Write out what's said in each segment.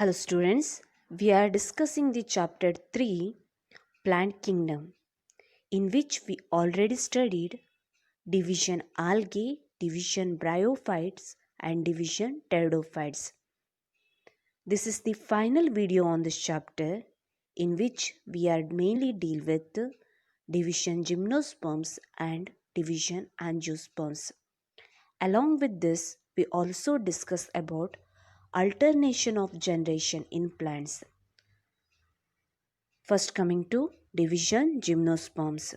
Hello students, we are discussing the chapter 3 Plant Kingdom, in which we already studied division algae, division bryophytes and division pteridophytes. This is the final video on this chapter in which we are mainly deal with division gymnosperms and division angiosperms. Along with this, we also discuss about alternation of generation in plants. First coming to division gymnosperms.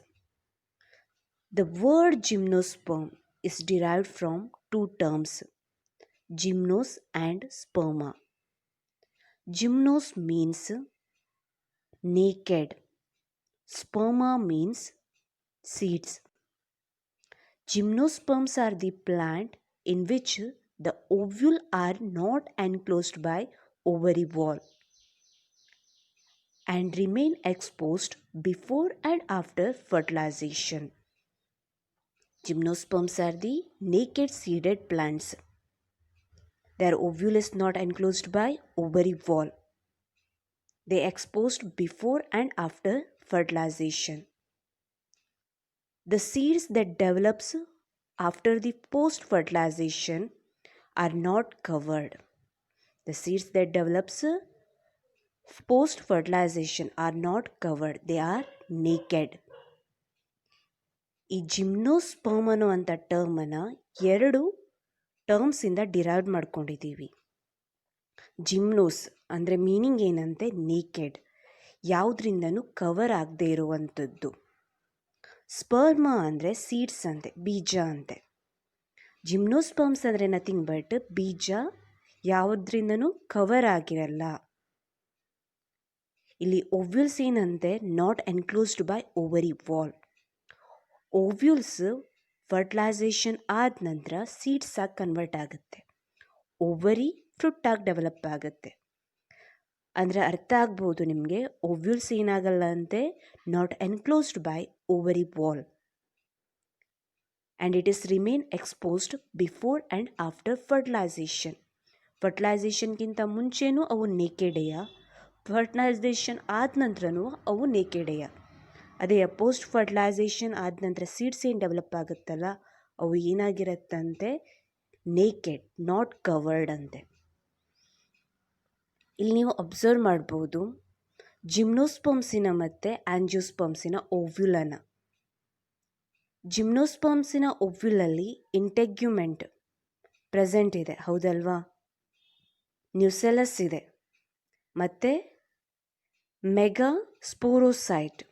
The word gymnosperm is derived from two terms, gymnos and sperma. Gymnos means naked, sperma means seeds. Gymnosperms are the plant in which the ovule are not enclosed by ovary wall and remain exposed before and after fertilization. Gymnosperms are the naked seeded plants. Their ovule is not enclosed by ovary wall. They exposed before and after fertilization. The seeds that develops after the post fertilization are not covered. The seeds that develops post fertilization are not covered. They are naked. ಈ gymnosperm ಅನ್ನುವಂಥ ಟರ್ಮನ್ನು ಎರಡು ಟರ್ಮ್ಸಿಂದ derive ಮಾಡ್ಕೊಂಡಿದ್ದೀವಿ. ಜಿಮ್ನೋಸ್ ಅಂದರೆ meaning ಏನಂತೆ naked, ಯಾವುದರಿಂದನೂ cover ಆಗದೆ ಇರುವಂಥದ್ದು. ಸ್ಪರ್ಮ ಅಂದರೆ seeds ಅಂತೆ, ಬೀಜ ಅಂತೆ. ಜಿಮ್ನೋಸ್ಪರ್ಮ್ಸ್ ಅಂದರೆ ನಥಿಂಗ್ ಬಟ್ ಬೀಜ ಯಾವುದರಿಂದನೂ ಕವರ್ ಆಗಿರಲ್ಲ. ಇಲ್ಲಿ ಓವ್ಯೂಲ್ಸ್ ಏನಂತೆ not enclosed by ovary wall. Ovules fertilisation ಆದ ನಂತರ ಸೀಡ್ಸ್ ಆಗಿ ಕನ್ವರ್ಟ್ ಆಗುತ್ತೆ. ಓವರಿ ಫ್ರೂಟ್ ಆಗಿ ಡೆವಲಪ್ ಆಗುತ್ತೆ. ಅಂದರೆ ಅರ್ಥ ಆಗ್ಬೋದು ನಿಮಗೆ, ಓವ್ಯೂಲ್ಸ್ ಏನಾಗಲ್ಲ ಅಂತೆ not enclosed by ovary wall and it is remain exposed before and after fertilisation. ಫರ್ಟಿಲೈಸೇಷನ್ಗಿಂತ ಮುಂಚೆನೂ ಅವು ನೇಕೆಡೆಯ, ಫರ್ಟಿಲೈಸೇಷನ್ ಆದ ನಂತರನೂ ಅವು ನೇಕೆಡೆಯ. ಅದೇ ಪೋಸ್ಟ್ ಫರ್ಟಿಲೈಸೇಷನ್ ಆದ ನಂತರ ಸೀಡ್ಸ್ ಏನು ಡೆವಲಪ್ ಆಗುತ್ತಲ್ಲ ಅವು ಏನಾಗಿರುತ್ತಂತೆ ನೇಕೆಡ್, ನಾಟ್ ಕವರ್ಡ್ ಅಂತೆ. ಇಲ್ಲಿ ನೀವು ಅಬ್ಸರ್ವ್ ಮಾಡ್ಬೋದು ಜಿಮ್ನೋಸ್ಪರ್ಮ್ಸಿನ ಮತ್ತು ಆಂಜಿಯೋಸ್ಪರ್ಮ್ಸಿನ ಓವ್ಯುಲನ. ಜಿಮ್ನೋಸ್ಪರ್ಮ್ಸಿನ ಓವ್ಯುಲಲ್ಲಿ ಇಂಟೆಗ್ಯುಮೆಂಟ್ ಪ್ರೆಸೆಂಟ್ ಇದೆ, ಹೌದಲ್ವಾ? ನ್ಯೂಸೆಲಸ್ ಇದೆ ಮತ್ತು ಮೆಗಾ ಸ್ಪೋರೋಸೈಟ್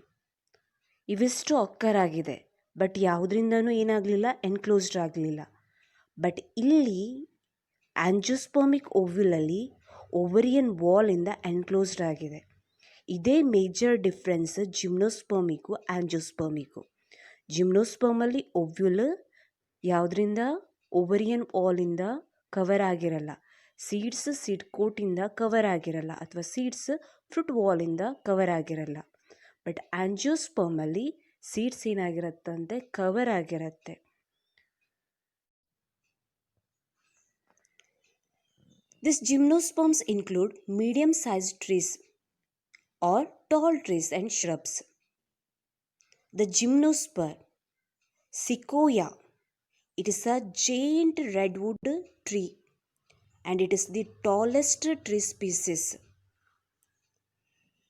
ಇವಿಷ್ಟು ಅಕ್ಕರ್ ಆಗಿದೆ. ಬಟ್ ಯಾವುದರಿಂದನೂ ಏನಾಗಲಿಲ್ಲ, ಎನ್ಕ್ಲೋಸ್ಡ್ ಆಗಲಿಲ್ಲ. ಬಟ್ ಇಲ್ಲಿ ಆಂಜಿಯೋಸ್ಪರ್ಮಿಕ್ ಓವ್ಯುಲಲ್ಲಿ ಓವರಿಯನ್ ವಾಲಿಂದ ಎನ್ಕ್ಲೋಸ್ಡ್ ಆಗಿದೆ. ಇದೇ ಮೇಜರ್ ಡಿಫ್ರೆನ್ಸ್ ಜಿಮ್ನೋಸ್ಪರ್ಮಿಗೂ ಆಂಜಿಯೋಸ್ಪರ್ಮಿಗೂ. ಜಿಮ್ನೋಸ್ಪರ್ಮಲ್ಲಿ ಓವ್ಯುಲ್ ಯಾವುದರಿಂದ ಓವರಿಯನ್ ವಾಲಿಂದ ಕವರ್ ಆಗಿರಲ್ಲ, ಸೀಡ್ ಕೋಟಿಂದ ಕವರ್ ಆಗಿರಲ್ಲ, ಅಥವಾ ಸೀಡ್ಸ್ ಫ್ರೂಟ್ ವಾಲಿಂದ ಕವರ್ ಆಗಿರಲ್ಲ. ಬಟ್ ಆಂಜಿಯೋಸ್ಪರ್ಮಲ್ಲಿ ಸೀಡ್ಸ್ ಏನಾಗಿರುತ್ತಂತೆ ಕವರ್ ಆಗಿರುತ್ತೆ. These gymnosperms include medium-sized trees or tall trees and shrubs. The gymnosperm, Sequoia, it is a giant redwood tree and it is the tallest tree species.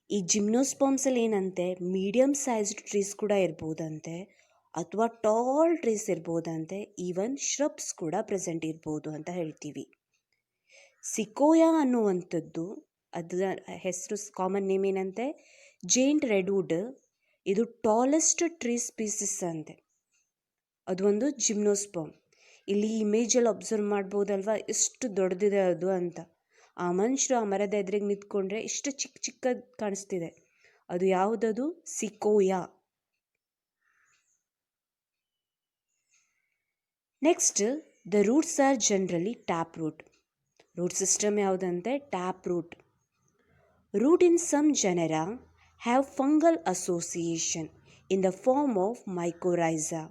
ಈ ಜಿಮ್ನೋಸ್ಪರ್ಮ್ಸಲ್ಲಿ ಏನಂತೆ medium sized trees ಕೂಡ ಇರ್ಬೋದಂತೆ, ಅಥವಾ tall trees ಇರ್ಬೋದಂತೆ, even shrubs ಕೂಡ present ಇರ್ಬೋದು ಅಂತ ಹೇಳ್ತೀವಿ. ಸಿಕೋಯಾ ಅನ್ನುವಂಥದ್ದು ಅದರ ಹೆಸರು ಕಾಮನ್ ನೇಮ್ ಏನಂತೆ ಜೇಂಟ್ ರೆಡ್ವುಡ್. ಇದು ಟಾಲೆಸ್ಟ್ ಟ್ರೀ ಸ್ಪೀಸಿಸ್ ಅಂತೆ. ಅದು ಒಂದು ಜಿಮ್ನೋಸ್ಪರ್ಮ್. ಇಲ್ಲಿ ಇಮೇಜಲ್ಲಿ ಅಬ್ಸರ್ವ್ ಮಾಡ್ಬೋದಲ್ವಾ ಎಷ್ಟು ದೊಡ್ಡದಿದೆ ಅದು ಅಂತ. ಆ ಮನುಷ್ಯರು ಆ ಮರದ ಎದುರಿಗೆ ನಿಂತ್ಕೊಂಡ್ರೆ ಇಷ್ಟು ಚಿಕ್ಕ ಚಿಕ್ಕದು ಕಾಣಿಸ್ತಿದೆ. ಅದು ಯಾವುದದು? Sequoia. Next, the roots are generally tap root. Root system ಯಾವುದಂತೆ tap root. Root in some genera have fungal association in the form of mycorrhiza.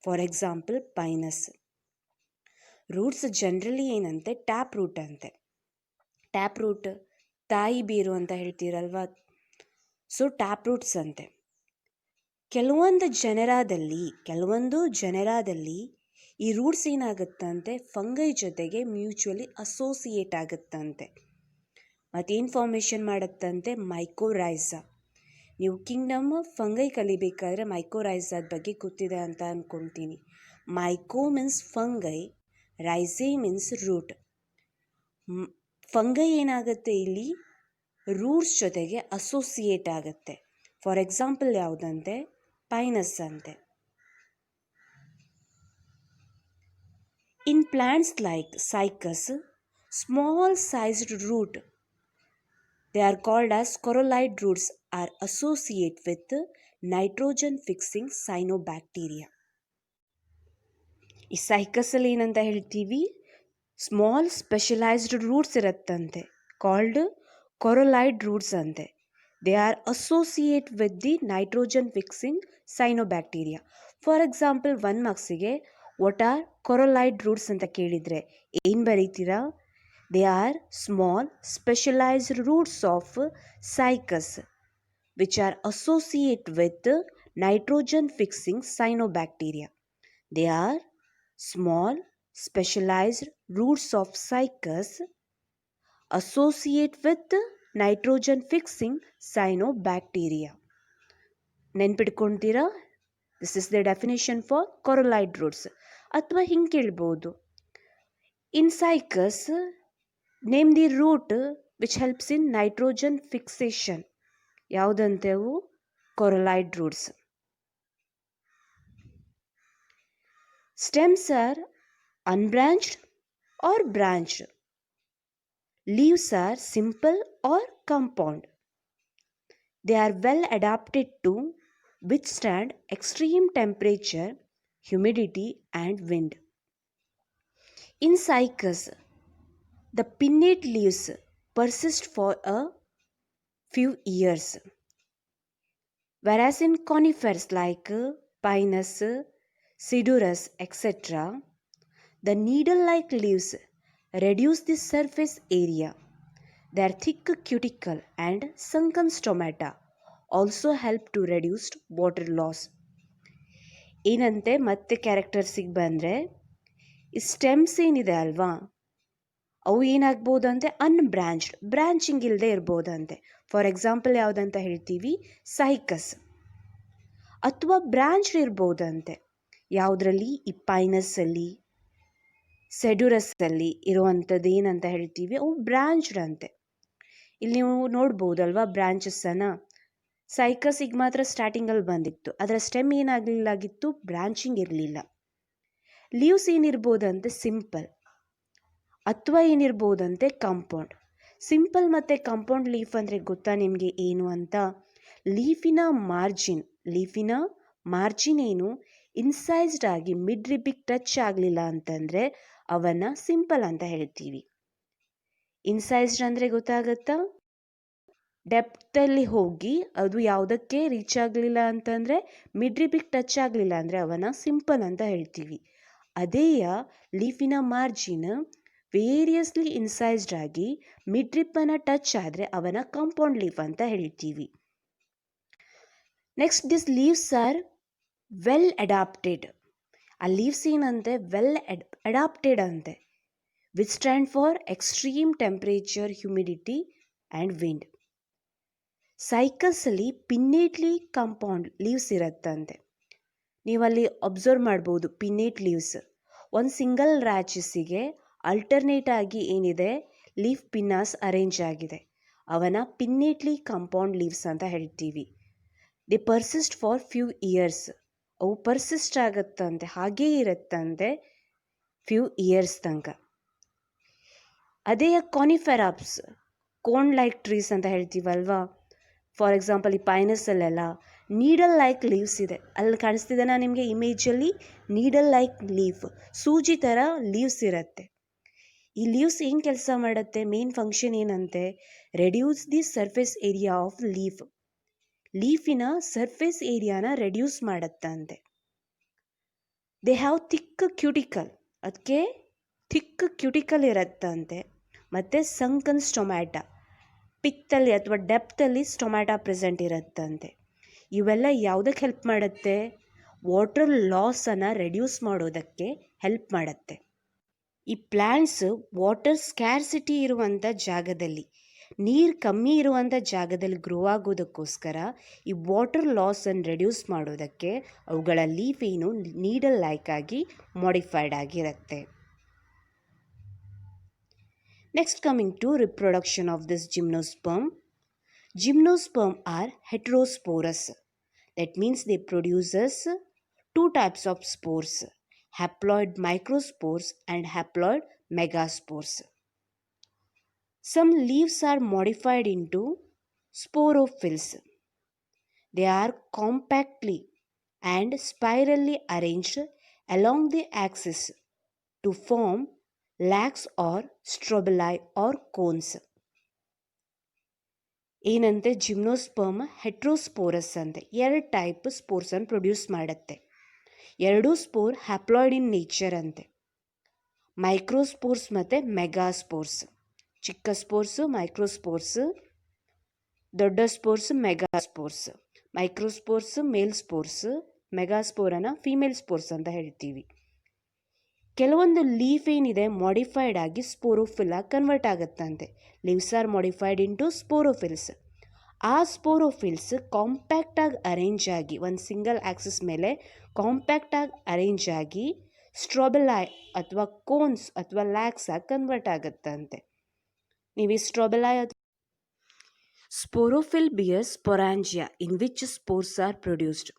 For example Pinus. Roots generally ಏನಂತೆ ಟ್ಯಾಪ್ ರೂಟ್ ಅಂತೆ. Tap root, ತಾಯಿ ಬೇರು ಅಂತ ಹೇಳ್ತೀರಲ್ವ, so tap roots ಅಂತೆ. ಕೆಲವೊಂದು ಜನರಾದಲ್ಲಿ ಈ ರೂಟ್ಸ್ ಏನಾಗುತ್ತಂತೆ ಫಂಗೈ ಜೊತೆಗೆ ಮ್ಯೂಚುವಲಿ ಅಸೋಸಿಯೇಟ್ ಆಗುತ್ತಂತೆ. ಮತ್ತೇನು ಫಾರ್ಮೇಷನ್ ಮಾಡುತ್ತಂತೆ? ಮೈಕೋರೈಸಾ. ನೀವು ಕಿಂಗ್ಡಮ್ ಫಂಗೈ ಕಲಿಬೇಕಾದ್ರೆ ಮೈಕೋರೈಸಾದ ಬಗ್ಗೆ ಗೊತ್ತಿದೆ ಅಂತ ಅಂದ್ಕೊಳ್ತೀನಿ. Myco means fungi, rhiza means root. Fungi ಏನಾಗುತ್ತೆ ಇಲ್ಲಿ ರೂಟ್ಸ್ ಜೊತೆಗೆ ಅಸೋಸಿಯೇಟ್ ಆಗುತ್ತೆ. ಫಾರ್ ಎಕ್ಸಾಂಪಲ್ ಯಾವುದಂತೆ? ಪೈನಸ್ ಅಂತೆ. In plants like cycas, small sized root, they are called as corolloid roots, are associated with nitrogen fixing cyanobacteria. ಈ ಸೈಕಸಲ್ಲಿ ಏನಂತ ಹೇಳ್ತೀವಿ? ಸ್ಮಾಲ್ ಸ್ಪೆಷಲೈಸ್ಡ್ ರೂಟ್ಸ್ ಇರುತ್ತಂತೆ, ಕಾಲ್ಡ್ ಕೊರೊಲಾಯ್ಡ್ ರೂಟ್ಸ್ ಅಂತೆ. They are associate with the nitrogen fixing cyanobacteria. For example 1 ಮಾರ್ಕ್ಸಿಗೆ what are coralloid roots ಅಂತ ಕೇಳಿದರೆ ಏನು ಬರೀತೀರಾ? They are small specialised roots of Cycas which are associate with nitrogen fixing cyanobacteria. They are small specialized roots of cycas associate with nitrogen fixing cyanobacteria. ನೆನ್ಪಿಟ್ಕೊಳ್ತೀರಾ? This is the definition for coralloid roots. ಅಥವಾ ಹಿಂಗೆ ಕೇಳ್ಬೋದು, in Cycas name the root which helps in nitrogen fixation. ಯಾವುದಂತೆವು? Coralloid roots. Stems are unbranched or branched. Leaves are simple or compound. They are well adapted to withstand extreme temperature, humidity and wind. In cycas, the pinnate leaves persist for a few years, whereas in conifers like Pinus, Cedurus, etc., the needle-like leaves reduce the surface area. Their thick cuticle and sunken stomata also help to reduce water loss. ಏನಂತೆ ಮತ್ತೆ ಕ್ಯಾರೆಕ್ಟರ್ಸಿಗೆ ಬಂದರೆ, ಈ stems ಏನಿದೆ ಅಲ್ವಾ, ಅವು ಏನಾಗ್ಬೋದಂತೆ? ಅನ್ಬ್ರಾಂಚ್ಡ್, branching ಇಲ್ಲದೆ ಇರ್ಬೋದಂತೆ. For example ಯಾವುದಂತ ಹೇಳ್ತೀವಿ? ಸೈಕಸ್. ಅಥವಾ ಬ್ರಾಂಚ್ಡ್ ಇರ್ಬೋದಂತೆ. ಯಾವುದರಲ್ಲಿ? ಈ ಪೈನಸ್ಸಲ್ಲಿ, ಸೆಡ್ಯುರಸ್ಸಲ್ಲಿ ಇರುವಂಥದ್ದು ಏನಂತ ಹೇಳ್ತೀವಿ? ಅವು ಬ್ರಾಂಚ್ಡ್ ಅಂತೆ. ಇಲ್ಲಿ ನೀವು ನೋಡ್ಬೋದಲ್ವಾ ಬ್ರಾಂಚಸ್ಸನ್ನು. ಸೈಕಸಿಗೆ ಮಾತ್ರ ಸ್ಟಾರ್ಟಿಂಗಲ್ಲಿ ಬಂದಿತ್ತು, ಅದರ ಸ್ಟೆಮ್ ಏನಾಗಲಿಲ್ಲಾಗಿತ್ತು? ಬ್ರಾಂಚಿಂಗ್ ಇರಲಿಲ್ಲ. ಲೀವ್ಸ್ ಏನಿರ್ಬೋದಂತೆ? ಸಿಂಪಲ್. ಅಥವಾ ಏನಿರ್ಬೋದಂತೆ? ಕಾಂಪೌಂಡ್. ಸಿಂಪಲ್ ಮತ್ತು ಕಾಂಪೌಂಡ್ ಲೀಫ್ ಅಂದರೆ ಗೊತ್ತಾ ನಿಮಗೆ ಏನು ಅಂತ? ಲೀಫಿನ ಮಾರ್ಜಿನ್ ಏನು ಇನ್ಸೈಸ್ಡ್ ಆಗಿ ಮಿಡ್ ರಿಬ್ಬಿಗೆ ಟಚ್ ಆಗಲಿಲ್ಲ ಅಂತಂದರೆ ಅವನ್ನ ಸಿಂಪಲ್ ಅಂತ ಹೇಳ್ತೀವಿ. ಇನ್ಸೈಸ್ಡ್ ಅಂದರೆ ಗೊತ್ತಾಗತ್ತಾ? ಡೆಪ್ತಲ್ಲಿ ಹೋಗಿ ಅದು ಯಾವುದಕ್ಕೆ ರೀಚ್ ಆಗಲಿಲ್ಲ ಅಂತಂದರೆ, ಮಿಡ್ ರಿಬ್ಬಿಗೆ ಟಚ್ ಆಗಲಿಲ್ಲ ಅಂದರೆ ಅವನ್ನ ಸಿಂಪಲ್ ಅಂತ ಹೇಳ್ತೀವಿ. ಅದೇಯ ಲೀಫಿನ ಮಾರ್ಜಿನ್ ವೇರಿಯಸ್ಲಿ ಇನ್ಸೈಸ್ಡ್ ಆಗಿ ಮಿಡ್ ರಿಬ್ಬನ್ನು ಟಚ್ ಆದರೆ ಅವನ ಕಾಂಪೌಂಡ್ ಲೀಫ್ ಅಂತ ಹೇಳ್ತೀವಿ. Next, this leaves are well adapted. ಆ ಲೀವ್ಸ್ ಏನಂತೆ? ವೆಲ್ ಅಡಾಪ್ಟೆಡ್ ಅಂತೆ. Withstand for extreme temperature, humidity and wind. ಸೈಕಸಲ್ಲಿ ಪಿನ್ನೇಟ್ಲಿ ಕಾಂಪೌಂಡ್ ಲೀವ್ಸ್ ಇರುತ್ತಂತೆ. ನೀವಲ್ಲಿ ಅಬ್ಸರ್ವ್ ಮಾಡ್ಬೋದು ಪಿನ್ನೇಟ್ ಲೀವ್ಸ್. ಒಂದು ಸಿಂಗಲ್ ರ್ಯಾಚಸ್ಸಿಗೆ ಅಲ್ಟರ್ನೇಟ್ ಆಗಿ ಏನಿದೆ ಲೀಫ್ ಪಿನ್ನಾಸ್ ಅರೇಂಜ್ ಆಗಿದೆ. ಅವನ ಪಿನ್ನೇಟ್ಲಿ ಕಾಂಪೌಂಡ್ ಲೀವ್ಸ್ ಅಂತ ಹೇಳ್ತೀವಿ. The persist for few years. ಅವು ಪರ್ಸಿಸ್ಟ್ ಆಗುತ್ತಂತೆ, ಹಾಗೇ ಇರುತ್ತಂತೆ ಫ್ಯೂ ಇಯರ್ಸ್ ತನಕ. ಅದೇ ಕಾನಿಫೆರಾಪ್ಸ್, ಕೋನ್ ಲೈಕ್ ಟ್ರೀಸ್ ಅಂತ ಹೇಳ್ತೀವಲ್ವಾ. ಫಾರ್ ಎಕ್ಸಾಂಪಲ್ ಈ ಪೈನಸ್ಸಲ್ಲೆಲ್ಲ ನೀಡಲ್ ಲೈಕ್ ಲೀವ್ಸ್ ಇದೆ. ಅಲ್ಲಿ ಕಾಣಿಸ್ತಿದೆನಾ ನಿಮಗೆ ಇಮೇಜಲ್ಲಿ? ನೀಡಲ್ ಲೈಕ್ ಲೀಫ್, ಸೂಜಿ ಥರ ಲೀವ್ಸ್ ಇರುತ್ತೆ. ಈ ಲೀವ್ಸ್ ಏನು ಕೆಲಸ ಮಾಡುತ್ತೆ? ಮೇನ್ ಫಂಕ್ಷನ್ ಏನಂತೆ? Reduce the surface area of leaf. ಲೀಫಿನ ಸರ್ಫೇಸ್ ಏರಿಯಾನ ರೆಡ್ಯೂಸ್ ಮಾಡುತ್ತಂತೆ. They have thick cuticle. ಅದಕ್ಕೆ ಥಿಕ್ ಕ್ಯೂಟಿಕಲ್ ಇರುತ್ತಂತೆ. ಮತ್ತು ಸಂಕನ್ ಸ್ಟೊಮ್ಯಾಟ, ಪಿತ್ತಲ್ಲಿ ಅಥವಾ ಡೆಪ್ತಲ್ಲಿ ಸ್ಟೊಮ್ಯಾಟ ಪ್ರೆಸೆಂಟ್ ಇರುತ್ತಂತೆ. ಇವೆಲ್ಲ ಯಾವುದಕ್ಕೆ ಹೆಲ್ಪ್ ಮಾಡುತ್ತೆ? ವಾಟರ್ ಲಾಸನ್ನು ರೆಡ್ಯೂಸ್ ಮಾಡೋದಕ್ಕೆ ಹೆಲ್ಪ್ ಮಾಡುತ್ತೆ. ಈ ಪ್ಲ್ಯಾಂಟ್ಸ್ ವಾಟರ್ ಸ್ಕ್ಯಾರ್ಸಿಟಿ ಇರುವಂಥ ಜಾಗದಲ್ಲಿ, ನೀರು ಕಮ್ಮಿ ಇರುವಂಥ ಜಾಗದಲ್ಲಿ ಗ್ರೋ ಆಗೋದಕ್ಕೋಸ್ಕರ ಈ ವಾಟರ್ ಲಾಸನ್ನು ರೆಡ್ಯೂಸ್ ಮಾಡೋದಕ್ಕೆ ಅವುಗಳ ಲೀಫ್ ಏನು ನೀಡಲ್ ಲೈಕ್ ಆಗಿ ಮಾಡಿಫೈಡ್ ಆಗಿರುತ್ತೆ. Next coming to reproduction of this gymnosperm. Gymnosperm are heterosporous. That means they produces two types of spores, haploid microspores and haploid megaspores. Some leaves are modified into sporophylls. They are compactly and spirally arranged along the axis to form lacs or strobili or cones. ಏನಂತೆ gymnosperm ಹೆಟ್ರೋಸ್ಪೋರಸ್ ಅಂತೆ, ಎರಡು type ಸ್ಪೋರ್ಸನ್ನು produce ಮಾಡುತ್ತೆ. ಎರಡೂ spore haploid in nature ಅಂತೆ. ಮೈಕ್ರೋಸ್ಪೋರ್ಸ್ ಮತ್ತು ಮೆಗಾಸ್ಪೋರ್ಸ್. ಚಿಕ್ಕ spores microspores, ದೊಡ್ಡ spores megaspores. Microspores male spores, ಮೆಗಾಸ್ಪೋರನ್ನು ಫೀಮೇಲ್ ಸ್ಪೋರ್ಸ್ ಅಂತ ಹೇಳ್ತೀವಿ. ಕೆಲವೊಂದು ಲೀಫ್ ಏನಿದೆ ಮಾಡಿಫೈಡ್ ಆಗಿ ಸ್ಪೋರೋಫಿಲ್ ಕನ್ವರ್ಟ್ ಆಗುತ್ತಂತೆ. Leaves are modified into sporophylls. ಆ ಸ್ಪೋರೋಫಿಲ್ಸ್ ಕಾಂಪ್ಯಾಕ್ಟಾಗಿ ಅರೇಂಜ್ ಆಗಿ ಒಂದು ಸಿಂಗಲ್ ಆಕ್ಸಿಸ್ ಮೇಲೆ ಕಾಂಪ್ಯಾಕ್ಟಾಗಿ ಅರೇಂಜ್ ಆಗಿ ಸ್ಟ್ರಾಬೆಲಾಯ್ ಅಥವಾ ಕೋನ್ಸ್ ಅಥವಾ ಲ್ಯಾಕ್ಸ್ ಆಗಿ ಕನ್ವರ್ಟ್ ಆಗುತ್ತಂತೆ. ನೀವು ಈ strobili sporophyll bears sporangia in which spores are produced.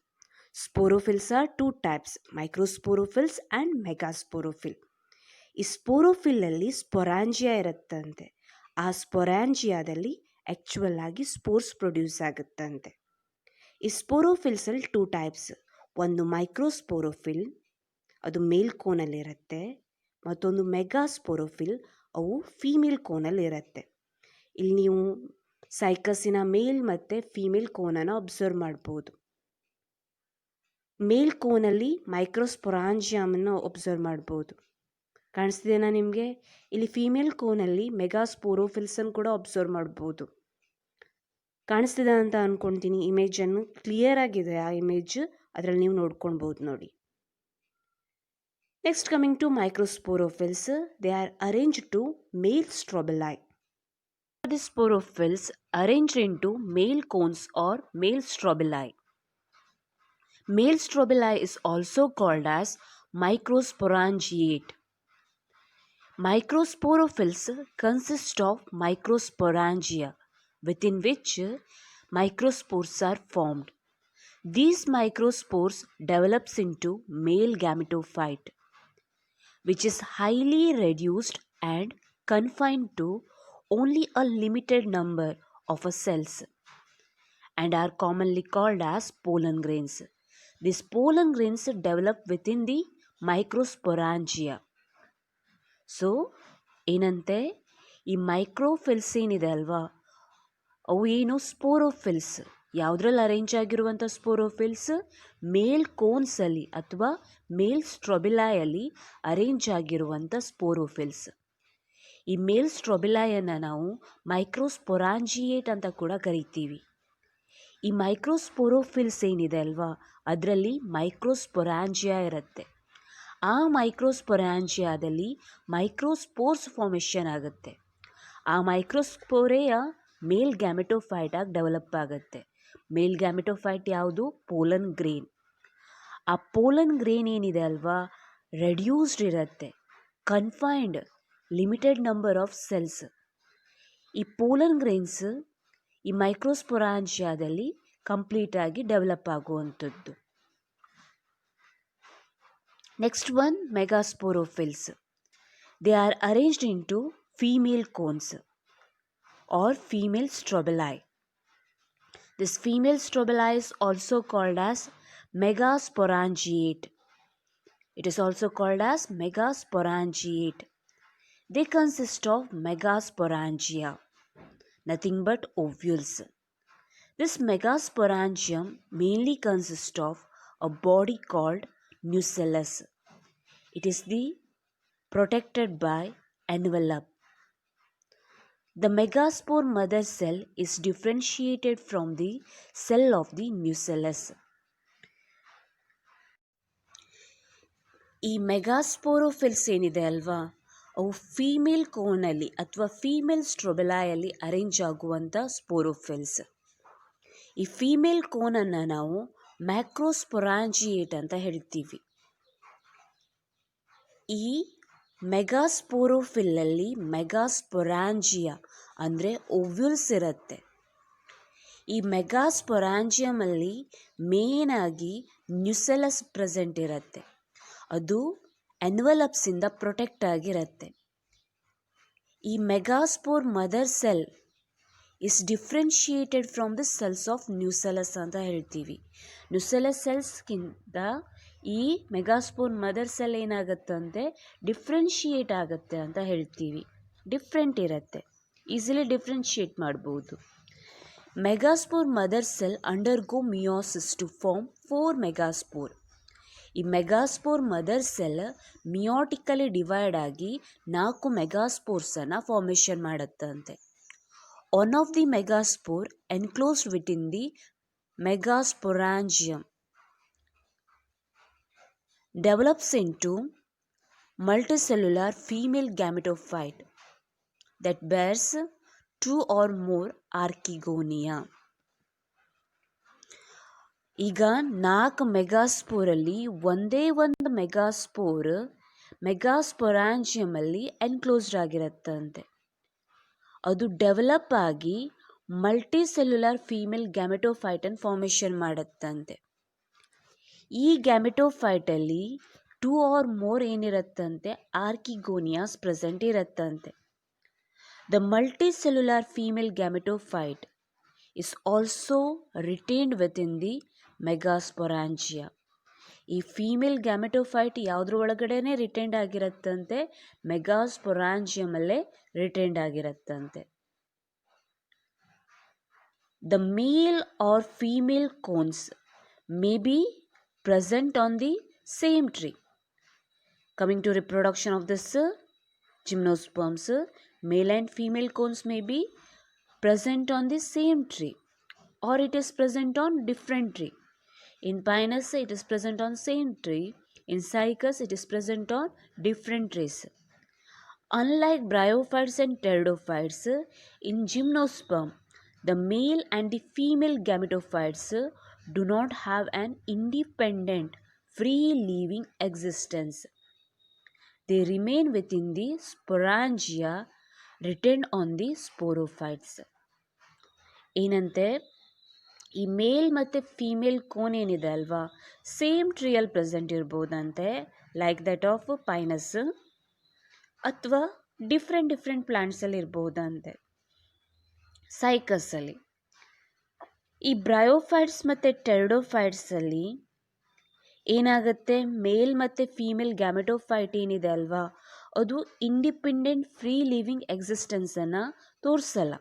Sporophylls are two types, microsporophylls and megasporophyll. ಈ ಸ್ಪೋರೋಫಿಲ್ಲಲ್ಲಿ ಸ್ಪೊರಾಂಜಿಯಾ ಇರುತ್ತಂತೆ. ಆ ಸ್ಪೊರಾಂಜಿಯಾದಲ್ಲಿ ಆ್ಯಕ್ಚುವಲ್ ಆಗಿ ಸ್ಪೋರ್ಸ್ ಪ್ರೊಡ್ಯೂಸ್ ಆಗುತ್ತಂತೆ. ಈ ಸ್ಪೋರೋಫಿಲ್ಸಲ್ಲಿ ಟೂ ಟೈಪ್ಸ್, ಒಂದು ಮೈಕ್ರೋಸ್ಪೋರೋಫಿಲ್, ಅದು ಮೇಲ್ ಕೋನಲ್ಲಿರುತ್ತೆ, ಮತ್ತೊಂದು ಮೆಗಾಸ್ಪೋರೋಫಿಲ್, ಅವು ಫೀಮೇಲ್ ಕೋನಲ್ಲಿರುತ್ತೆ. ಇಲ್ಲಿ ನೀವು ಸೈಕಸಿನ ಮೇಲ್ ಮತ್ತು ಫೀಮೇಲ್ ಕೋನನ್ನು ಅಬ್ಸರ್ವ್ ಮಾಡ್ಬೋದು. ಮೇಲ್ ಕೋನಲ್ಲಿ ಮೈಕ್ರೋಸ್ಪೊರಾಂಜಿಯಮನ್ನು ಒಬ್ಸರ್ವ್ ಮಾಡ್ಬೋದು. ಕಾಣಿಸ್ತಿದೆಯಾ ನಿಮಗೆ? ಇಲ್ಲಿ ಫೀಮೇಲ್ ಕೋನಲ್ಲಿ ಮೆಗಾಸ್ಪೋರೋಫಿಲ್ಸನ್ನು ಕೂಡ ಅಬ್ಸರ್ವ್ ಮಾಡ್ಬೋದು. ಕಾಣಿಸ್ತಿದೆ ಅಂತ ಅಂದ್ಕೊಳ್ತೀನಿ. ಇಮೇಜನ್ನು ಕ್ಲಿಯರ್ ಆಗಿದೆ ಆ ಇಮೇಜ್, ಅದರಲ್ಲಿ ನೀವು ನೋಡ್ಕೊಳ್ಬೋದು ನೋಡಿ. Next coming to microsporophylls, they are arranged to male strobili. The sporophylls arranged into male cones or male strobili. Male strobili is also called as microsporangiate. Microsporophylls consist of microsporangia, within which microspores are formed. These microspores develops into male gametophyte, which is highly reduced and confined to only a limited number of cells and are commonly called as pollen grains. These pollen grains develop within the microsporangia. So ಏನಂತೆ, ಈ ಮೈಕ್ರೋಫಿಲ್ಸ್ ಏನಿದೆ ಅಲ್ವಾ, ಅವು ಏನು ಸ್ಪೋರೋಫಿಲ್ಸ್. ಯಾವುದ್ರಲ್ಲಿ arrange ಆಗಿರುವಂಥ ಸ್ಪೋರೋಫಿಲ್ಸ್? ಮೇಲ್ ಕೋನ್ಸಲ್ಲಿ ಅಥವಾ ಮೇಲ್ ಸ್ಟ್ರೊಬಿಲಾಯಲ್ಲಿ arrange ಆಗಿರುವಂಥ ಸ್ಪೋರೋಫಿಲ್ಸ್. ಈ ಮೇಲ್ ಸ್ಟ್ರೊಬಿಲಾಯನ್ನು ನಾವು ಮೈಕ್ರೋಸ್ಪೊರಾಂಜಿಯೇಟ್ ಅಂತ ಕೂಡ ಕರಿತೀವಿ. ಈ ಮೈಕ್ರೋಸ್ಪೋರೋಫಿಲ್ಸ್ ಏನಿದೆ ಅಲ್ವಾ, ಅದರಲ್ಲಿ ಮೈಕ್ರೋಸ್ಪೊರಾಂಜಿಯಾ ಇರುತ್ತೆ. ಆ ಮೈಕ್ರೋಸ್ಪೊರಾಂಜಿಯಾದಲ್ಲಿ ಮೈಕ್ರೋಸ್ಪೋರ್ಸ್ ಫಾರ್ಮೇಷನ್ ಆಗುತ್ತೆ. ಆ ಮೈಕ್ರೋಸ್ಪೋರೆಯ ಮೇಲ್ ಗ್ಯಾಮೆಟೋಫೈಟ್ ಆಗಿ ಡೆವಲಪ್ ಆಗುತ್ತೆ. ಮೇಲ್ ಗ್ಯಾಮೆಟೋಫೈಟ್ ಯಾವುದು? Pollen grain. ಆ ಪೋಲನ್ ಗ್ರೇನ್ ಏನಿದೆ ಅಲ್ವಾ, ರೆಡ್ಯೂಸ್ಡ್ ಇರುತ್ತೆ, confined limited number of cells. ಈ ಪೋಲನ್ ಗ್ರೇನ್ಸ್ ಈ ಮೈಕ್ರೋಸ್ಪೊರಾಂಜಿಯಾದಲ್ಲಿ ಕಂಪ್ಲೀಟಾಗಿ ಡೆವಲಪ್ ಆಗುವಂಥದ್ದು. Next one megasporophylls. They are arranged into female cones or female strobili. This female strobili is also called as megasporangiate. It is also called as megasporangiate. They consist of megasporangia, nothing but ovules. This megasporangium mainly consists of a body called nucellus. It is protected by envelope. The megaspore mother cell is differentiated from the cell of the nucellus. ಈ ಮೆಗಾಸ್ಪೋರೋಫಿಲ್ಸ್ ಏನಿದೆ ಅಲ್ವಾ, ಅವು female ಕೋನಲ್ಲಿ ಅಥವಾ female ಸ್ಟ್ರೊಬೆಲಾಯಲ್ಲಿ arrange ಆಗುವಂಥ ಸ್ಪೋರೋಫಿಲ್ಸ್. ಈ female ಕೋನನ್ನು ನಾವು ಮ್ಯಾಕ್ರೋಸ್ಪೊರಾಂಜಿಯೇಟ್ ಅಂತ ಹೇಳ್ತೀವಿ. ಈ ಮೆಗಾಸ್ಪೋರೋಫಿಲ್ಲಲ್ಲಿ ಮೆಗಾಸ್ಪೊರಾಂಜಿಯಾ ಅಂದರೆ ಓವ್ಯೂಲ್ಸ್ ಇರುತ್ತೆ. ಈ ಮೆಗಾಸ್ಪೊರಾಂಜಿಯಮಲ್ಲಿ ಮೇನಾಗಿ ನ್ಯೂಸೆಲಸ್ ಪ್ರೆಸೆಂಟ್ ಇರುತ್ತೆ. ಅದು ಎನ್ವಲಪ್ಸಿಂದ ಪ್ರೊಟೆಕ್ಟ್ ಆಗಿರುತ್ತೆ. ಈ megaspore mother cell is differentiated from the cells of nucellus ಅಂತ ಹೇಳ್ತೀವಿ. ನ್ಯೂಸೆಲಸ್ ಸೆಲ್ಸ್ಗಿಂತ ಈ ಮೆಗಾಸ್ಪೋರ್ ಮದರ್ ಸೆಲ್ ಏನಾಗುತ್ತಂತೆ ಡಿಫ್ರೆನ್ಶಿಯೇಟ್ ಆಗುತ್ತೆ ಅಂತ ಹೇಳ್ತೀವಿ. ಡಿಫ್ರೆಂಟ್ ಇರುತ್ತೆ, ಈಸಿಲಿ ಡಿಫ್ರೆನ್ಶಿಯೇಟ್ ಮಾಡ್ಬೋದು. Megaspore mother cell undergo meiosis to form 4 megaspore. ಈ megaspore mother cell meiotically divide ಆಗಿ 4 ಮೆಗಾಸ್ಪೋರ್ಸನ್ನು ಫಾರ್ಮೇಷನ್ ಮಾಡುತ್ತಂತೆ. One of the megaspore enclosed within the megasporangium develops into multicellular female gametophyte that bears 2 or more archegonia. ಈಗ 4 ಮೆಗಾಸ್ಪೋರಲ್ಲಿ ಒಂದೇ ಒಂದು ಮೆಗಾಸ್ಪೊರಾಂಜಿಯಮಲ್ಲಿ enclosed ಆಗಿರುತ್ತಂತೆ. ಅದು develop ಆಗಿ multicellular female ಗ್ಯಾಮೆಟೋಫೈಟನ್ನು ಫಾರ್ಮೇಷನ್ ಮಾಡುತ್ತಂತೆ. ಈ ಗ್ಯಾಮೆಟೋಫೈಟಲ್ಲಿ 2 or more ಏನಿರುತ್ತಂತೆ ಆರ್ಕಿಗೋನಿಯಾಸ್ ಪ್ರೆಸೆಂಟ್ ಇರುತ್ತಂತೆ. The multicellular female gametophyte is also retained within the megasporangia. ಈ ಫೀಮೇಲ್ ಗ್ಯಾಮೆಟೋಫೈಟ್ ಯಾವುದ್ರ ಒಳಗಡೆನೆ ರಿಟೇನ್ಡ್ ಆಗಿರುತ್ತಂತೆ, ಮೆಗಾಸ್ಪೊರಾಂಜಿಯಮಲ್ಲೇ ರಿಟೇನ್ಡ್ ಆಗಿರುತ್ತಂತೆ. The male or female cones may be present on the same tree. Coming to reproduction of this gymnosperms, male and female cones may be present on the same tree or it is present on different tree. In Pinus it is present on same tree. In Cycas it is present on different trees. Unlike bryophytes and pteridophytes, in gymnosperm the male and the female gametophytes do not have an independent free-living existence. They remain within the sporangia retained on the sporophytes. ಏನಂತೆ, ಈ ಮೇಲ್ ಮತ್ತು female cone ಏನಿದೆ ಅಲ್ವಾ, same ಟ್ರೀಯಲ್ಲಿ present ಇರ್ಬೋದಂತೆ, like that of Pinus, ಅಥವಾ different ಪ್ಲಾಂಟ್ಸಲ್ಲಿ ಇರ್ಬೋದಂತೆ, ಸೈಕಸ್ಸಲ್ಲಿ. ಈ ಬ್ರಯೋಫೈಟ್ಸ್ ಮತ್ತು ಟೆರಿಡೋಫೈಟ್ಸಲ್ಲಿ ಏನಾಗುತ್ತೆ, ಮೇಲ್ ಮತ್ತು ಫೀಮೇಲ್ ಗ್ಯಾಮೆಟೋಫೈಟ್ ಏನಿದೆ ಅಲ್ವಾ, ಅದು ಇಂಡಿಪೆಂಡೆಂಟ್ ಫ್ರೀ ಲಿವಿಂಗ್ ಎಕ್ಸಿಸ್ಟೆನ್ಸನ್ನು ತೋರಿಸಲ್ಲ.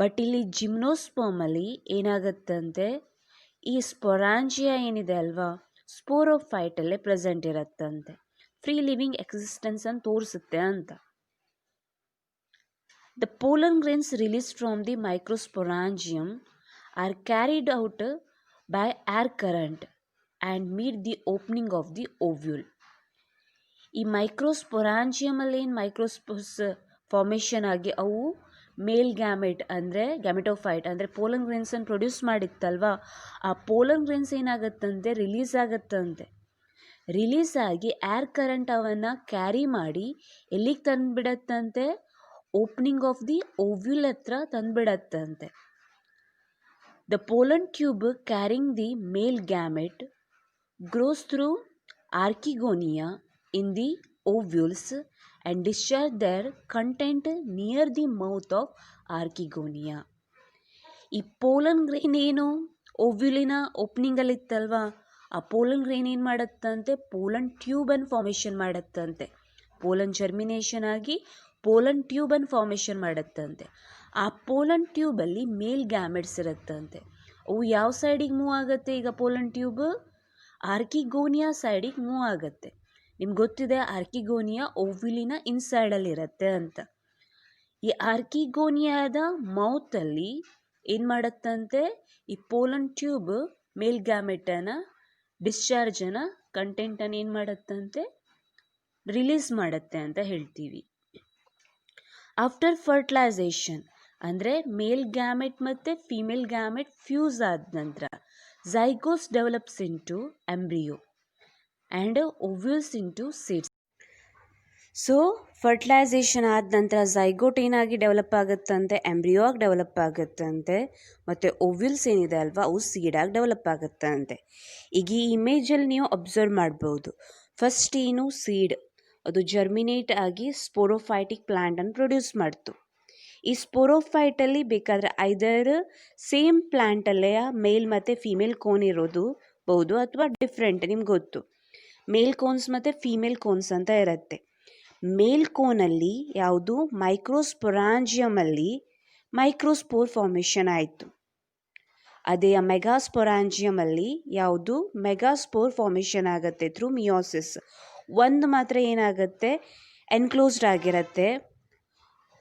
ಬಟ್ ಇಲ್ಲಿ ಜಿಮ್ನೋಸ್ಪರ್ಮಲ್ಲಿ ಏನಾಗುತ್ತಂತೆ, ಈ ಸ್ಪೊರಾಂಜಿಯಾ ಏನಿದೆ ಅಲ್ವಾ, ಸ್ಪೋರೋಫೈಟಲ್ಲೇ ಪ್ರೆಸೆಂಟ್ ಇರುತ್ತಂತೆ, ಫ್ರೀ ಲಿವಿಂಗ್ ಎಕ್ಸಿಸ್ಟೆನ್ಸನ್ನು ತೋರಿಸುತ್ತೆ ಅಂತ. The pollen grains released from the microsporangium are carried out by air current and meet the opening of the ovule. ಈ ಮೈಕ್ರೋಸ್ಪೊರಾಂಜಿಯಮಲ್ಲಿ ಏನು ಮೈಕ್ರೋಸ್ಪೋರ್ಸ್ ಫಾರ್ಮೇಷನ್ ಆಗಿ ಅವು ಮೇಲ್ ಗ್ಯಾಮೆಟ್ ಅಂದರೆ ಗ್ಯಾಮೆಟೋಫೈಟ್ ಅಂದರೆ ಪೋಲನ್ ಗ್ರೇನ್ಸನ್ನು ಪ್ರೊಡ್ಯೂಸ್ ಮಾಡಿತ್ತಲ್ವ, ಆ ಪೋಲನ್ ಗ್ರೇನ್ಸ್ ಏನಾಗುತ್ತಂತೆ ರಿಲೀಸ್ ಆಗುತ್ತಂತೆ. ರಿಲೀಸ್ ಆಗಿ ಏರ್ ಕರೆಂಟ್ ಅವನ್ನು ಕ್ಯಾರಿ ಮಾಡಿ ಎಲ್ಲಿಗೆ ತಂದುಬಿಡತ್ತಂತೆ, ಓಪನಿಂಗ್ ಆಫ್ ದಿ ಓವ್ಯೂಲ್ ಹತ್ರ ತಂದುಬಿಡತ್ತಂತೆ. The pollen tube carrying the male gamete grows through archegonia in the ovules and discharge their content near the mouth of archegonia. ಈ pollen grain ಏನು ಓವ್ಯೂಲಿನ ಓಪನಿಂಗಲ್ಲಿತ್ತಲ್ವ, ಆ pollen grain ಏನು ಮಾಡುತ್ತಂತೆ, pollen ಟ್ಯೂಬನ್ನು formation ಮಾಡುತ್ತಂತೆ. Pollen germination ಆಗಿ pollen ಟ್ಯೂಬನ್ನು formation ಮಾಡುತ್ತಂತೆ. ಆ pollen ಟ್ಯೂಬಲ್ಲಿ ಮೇಲ್ gametes ಇರುತ್ತಂತೆ. ಅವು ಯಾವ ಸೈಡಿಗೆ ಮೂವ್ ಆಗುತ್ತೆ, ಈಗ ಪೋಲನ್ ಟ್ಯೂಬ್ ಆರ್ಕಿಗೋನಿಯಾ ಸೈಡಿಗೆ ಮೂವ್ ಆಗುತ್ತೆ. ನಿಮ್ಗೆ ಗೊತ್ತಿದೆ ಆರ್ಕಿಗೋನಿಯಾ ಓವ್ಯೂಲಿನ ಇನ್ಸೈಡಲ್ಲಿ ಇರುತ್ತೆ ಅಂತ. ಈ ಆರ್ಕಿಗೋನಿಯಾದ ಮೌತಲ್ಲಿ ಏನು ಮಾಡುತ್ತಂತೆ, ಈ ಪೋಲನ್ ಟ್ಯೂಬ್ ಮೇಲ್ ಗ್ಯಾಮೆಟನ ಡಿಸ್ಚಾರ್ಜನ ಕಂಟೆಂಟನ್ನು ಏನು ಮಾಡುತ್ತಂತೆ, ರಿಲೀಸ್ ಮಾಡುತ್ತೆ ಅಂತ ಹೇಳ್ತೀವಿ. ಆಫ್ಟರ್ ಫರ್ಟಿಲೈಸೇಷನ್ ಅಂದರೆ ಮೇಲ್ ಗ್ಯಾಮೆಟ್ ಮತ್ತು ಫಿಮೇಲ್ ಗ್ಯಾಮೆಟ್ ಫ್ಯೂಸ್ ಆದ ನಂತರ zygotes develops into embryo and ovules into seeds. So fertilisation ಆದ ನಂತರ ಝೈಗೋಟ್ ಏನಾಗಿ ಡೆವಲಪ್ ಆಗುತ್ತಂತೆ, ಎಂಬ್ರಿಯೋ ಆಗಿ ಡೆವಲಪ್ ಆಗುತ್ತಂತೆ, ಮತ್ತು ಓವ್ಯೂಲ್ಸ್ ಏನಿದೆ ಅಲ್ವಾ ಅವು ಸೀಡಾಗಿ ಡೆವಲಪ್ ಆಗುತ್ತಂತೆ. ಈಗ ಈ ಇಮೇಜಲ್ಲಿ ನೀವು ಅಬ್ಸರ್ವ್ ಮಾಡ್ಬೋದು. ಫಸ್ಟ್ ಏನು ಸೀಡ್ ಅದು ಜರ್ಮಿನೇಟ್ ಆಗಿ ಸ್ಪೋರೋಫೈಟಿಕ್ ಪ್ಲ್ಯಾಂಟನ್ನು ಪ್ರೊಡ್ಯೂಸ್ ಮಾಡ್ತು. ಈ ಸ್ಪೋರೋಫೈಟಲ್ಲಿ ಬೇಕಾದರೆ ಐದರ್ ಸೇಮ್ ಪ್ಲ್ಯಾಂಟಲ್ಲೇ ಮೇಲ್ ಮತ್ತು ಫೀಮೇಲ್ ಕೋನ್ ಇರೋದು ಬಹುದು ಅಥವಾ ಡಿಫ್ರೆಂಟ್. ನಿಮ್ಗೆ ಗೊತ್ತು ಮೇಲ್ ಕೋನ್ಸ್ ಮತ್ತು ಫೀಮೇಲ್ ಕೋನ್ಸ್ ಅಂತ ಇರುತ್ತೆ. ಮೇಲ್ ಕೋನಲ್ಲಿ ಯಾವುದು ಮೈಕ್ರೋಸ್ಪೊರಾಂಜಿಯಮಲ್ಲಿ ಮೈಕ್ರೋಸ್ಪೋರ್ ಫಾರ್ಮೇಷನ್ ಆಯಿತು. ಅದೇ ಮೆಗಾಸ್ಪೊರಾಂಜಿಯಮಲ್ಲಿ ಯಾವುದು ಮೆಗಾಸ್ಪೋರ್ ಫಾರ್ಮೇಷನ್ ಆಗುತ್ತೆ ಥ್ರೂ ಮಿಯೋಸಿಸ್. ಒಂದು ಮಾತ್ರ ಏನಾಗುತ್ತೆ, ಎನ್ಕ್ಲೋಸ್ಡ್ ಆಗಿರುತ್ತೆ.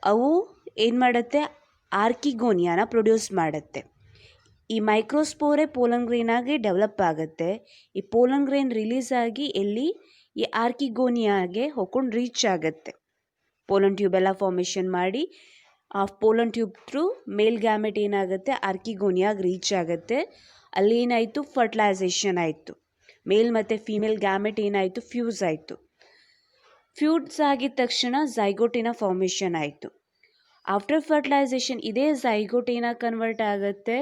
ಅವು ಏನು ಮಾಡುತ್ತೆ, ಆರ್ಕಿಗೋನಿಯಾನ ಪ್ರೊಡ್ಯೂಸ್ ಮಾಡುತ್ತೆ. ಈ ಮೈಕ್ರೋಸ್ಪೋರೇ ಪೋಲನ್ ಗ್ರೇನ್ ಆಗಿ ಡೆವಲಪ್ ಆಗುತ್ತೆ. ಈ ಪೋಲನ್ ಗ್ರೇನ್ ರಿಲೀಸ್ ಆಗಿ ಎಲ್ಲಿ ಈ ಆರ್ಕಿಗೋನಿಯಾಗೆ ಹೋಗ್ಕೊಂಡು ರೀಚ್ ಆಗುತ್ತೆ. ಪೋಲನ್ ಟ್ಯೂಬ್ ಎಲ್ಲ ಫಾರ್ಮೇಷನ್ ಮಾಡಿ ಆ ಪೋಲನ್ ಟ್ಯೂಬ್ ಥ್ರೂ ಮೇಲ್ ಗ್ಯಾಮೆಟ್ ಏನಾಗುತ್ತೆ ಆರ್ಕಿಗೋನಿಯಾಗೆ ರೀಚ್ ಆಗುತ್ತೆ. ಅಲ್ಲಿ ಏನಾಯಿತು, ಫರ್ಟಿಲೈಸೇಷನ್ ಆಯಿತು. ಮೇಲ್ ಮತ್ತು ಫೀಮೇಲ್ ಗ್ಯಾಮೆಟ್ ಏನಾಯಿತು, ಫ್ಯೂಸ್ ಆಯಿತು. ಫ್ಯೂಸ್ ಆಗಿದ ತಕ್ಷಣ ಝೈಗೋಟಿನ ಫಾರ್ಮೇಷನ್ ಆಯಿತು. ಆಫ್ಟರ್ ಫರ್ಟಿಲೈಸೇಷನ್ ಇದೇ ಝೈಗೋಟಿನ ಕನ್ವರ್ಟ್ ಆಗುತ್ತೆ,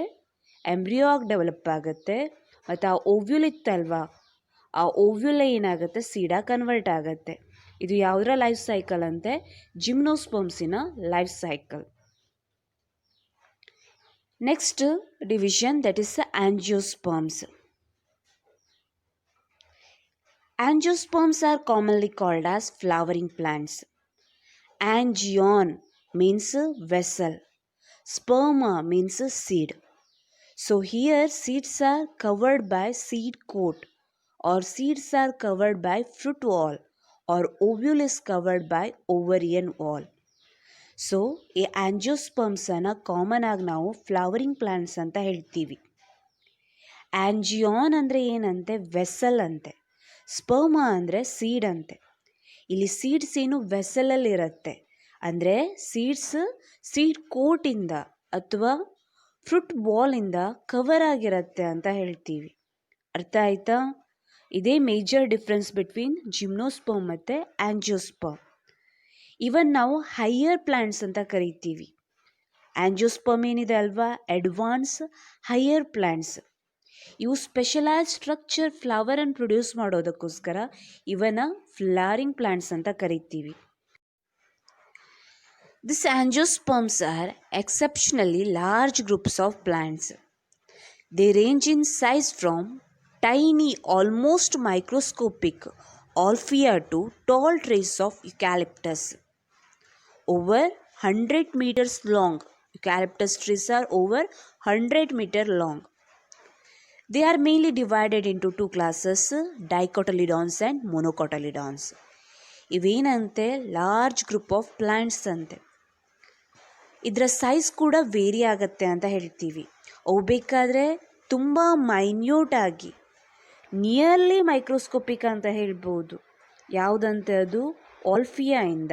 ಎಂಬ್ರಿಯೋ ಆಗಿ ಡೆವಲಪ್ ಆಗುತ್ತೆ. ಮತ್ತು ಆ ಓವ್ಯೂಲ್ ಇತ್ತಲ್ವಾ, ಆ ಓವ್ಯೂಲ್ ಏನಾಗುತ್ತೆ ಸೀಡಾಗಿ ಕನ್ವರ್ಟ್ ಆಗುತ್ತೆ. ಇದು ಯಾವುದರ ಲೈಫ್ ಸೈಕಲ್ ಅಂತೆ, ಜಿಮ್ನೋಸ್ಪರ್ಮ್ಸಿನ life cycle. Next division that is angiosperms. Angiosperms are commonly called as flowering plants. Angion means vessel. Sperma means seed. So here seeds are covered by seed coat, or seeds are covered by fruit wall, or ovule is covered by ovarian wall. So ಈ ಆಂಜಿಯೋಸ್ಪರ್ಮ್ಸನ್ನು common ಆಗಿ ನಾವು flowering plants ಅಂತ ಹೇಳ್ತೀವಿ. ಆಂಜಿಯಾನ್ ಅಂದರೆ ಏನಂತೆ, vessel ಅಂತೆ. ಸ್ಪರ್ಮಾ ಅಂದರೆ seed ಅಂತೆ. ಇಲ್ಲಿ ಸೀಡ್ಸ್ ಏನು ವೆಸಲಲ್ಲಿರುತ್ತೆ, ಅಂದರೆ ಸೀಡ್ ಕೋಟಿಂದ ಅಥವಾ ಫ್ರೂಟ್ ಬಾಲಿಂದ ಕವರ್ ಆಗಿರುತ್ತೆ ಅಂತ ಹೇಳ್ತೀವಿ. ಅರ್ಥ ಆಯ್ತಾ? ಇದೇ ಮೇಜರ್ ಡಿಫ್ರೆನ್ಸ್ ಬಿಟ್ವೀನ್ ಜಿಮ್ನೋಸ್ಪರ್ಮ್ ಮತ್ತು ಆಂಜಿಯೋಸ್ಪರ್ಮ್. ಇವನ್ ನಾವು ಹೈಯರ್ ಪ್ಲಾಂಟ್ಸ್ ಅಂತ ಕರಿತೀವಿ. ಆಂಜಿಯೋಸ್ಪರ್ಮ್ ಏನಿದೆ ಅಲ್ವಾ, ಅಡ್ವಾನ್ಸ್ ಹೈಯರ್ ಪ್ಲಾಂಟ್ಸ್. ಇವು ಸ್ಪೆಷಲೈಸ್ ಸ್ಟ್ರಕ್ಚರ್ ಫ್ಲವರನ್ನು ಪ್ರೊಡ್ಯೂಸ್ ಮಾಡೋದಕ್ಕೋಸ್ಕರ ಇವನ್ನ ಫ್ಲವರಿಂಗ್ ಪ್ಲಾಂಟ್ಸ್ ಅಂತ ಕರಿತೀವಿ. This angiosperms are exceptionally large groups of plants. They range in size from tiny, almost microscopic Olphia to tall trees of eucalyptus. Over 100 meters long. Eucalyptus trees are over 100 meters long. They are mainly divided into two classes, dicotyledons and monocotyledons. ಇವೇನಂತೆ large group of plants ಅಂತೆ. ಇದರ size ಕೂಡ very ಆಗುತ್ತೆ ಅಂತ ಹೇಳ್ತೀವಿ. ಅವು ಬೇಕಾದರೆ ತುಂಬ ಮೈನ್ಯೂಟ್ ಆಗಿ, ನಿಯರ್ಲಿ ಮೈಕ್ರೋಸ್ಕೋಪಿಕ್ ಅಂತ ಹೇಳ್ಬೋದು. ಯಾವುದಂತೆ ಅದು ಆಲ್ಫಿಯಾಯಿಂದ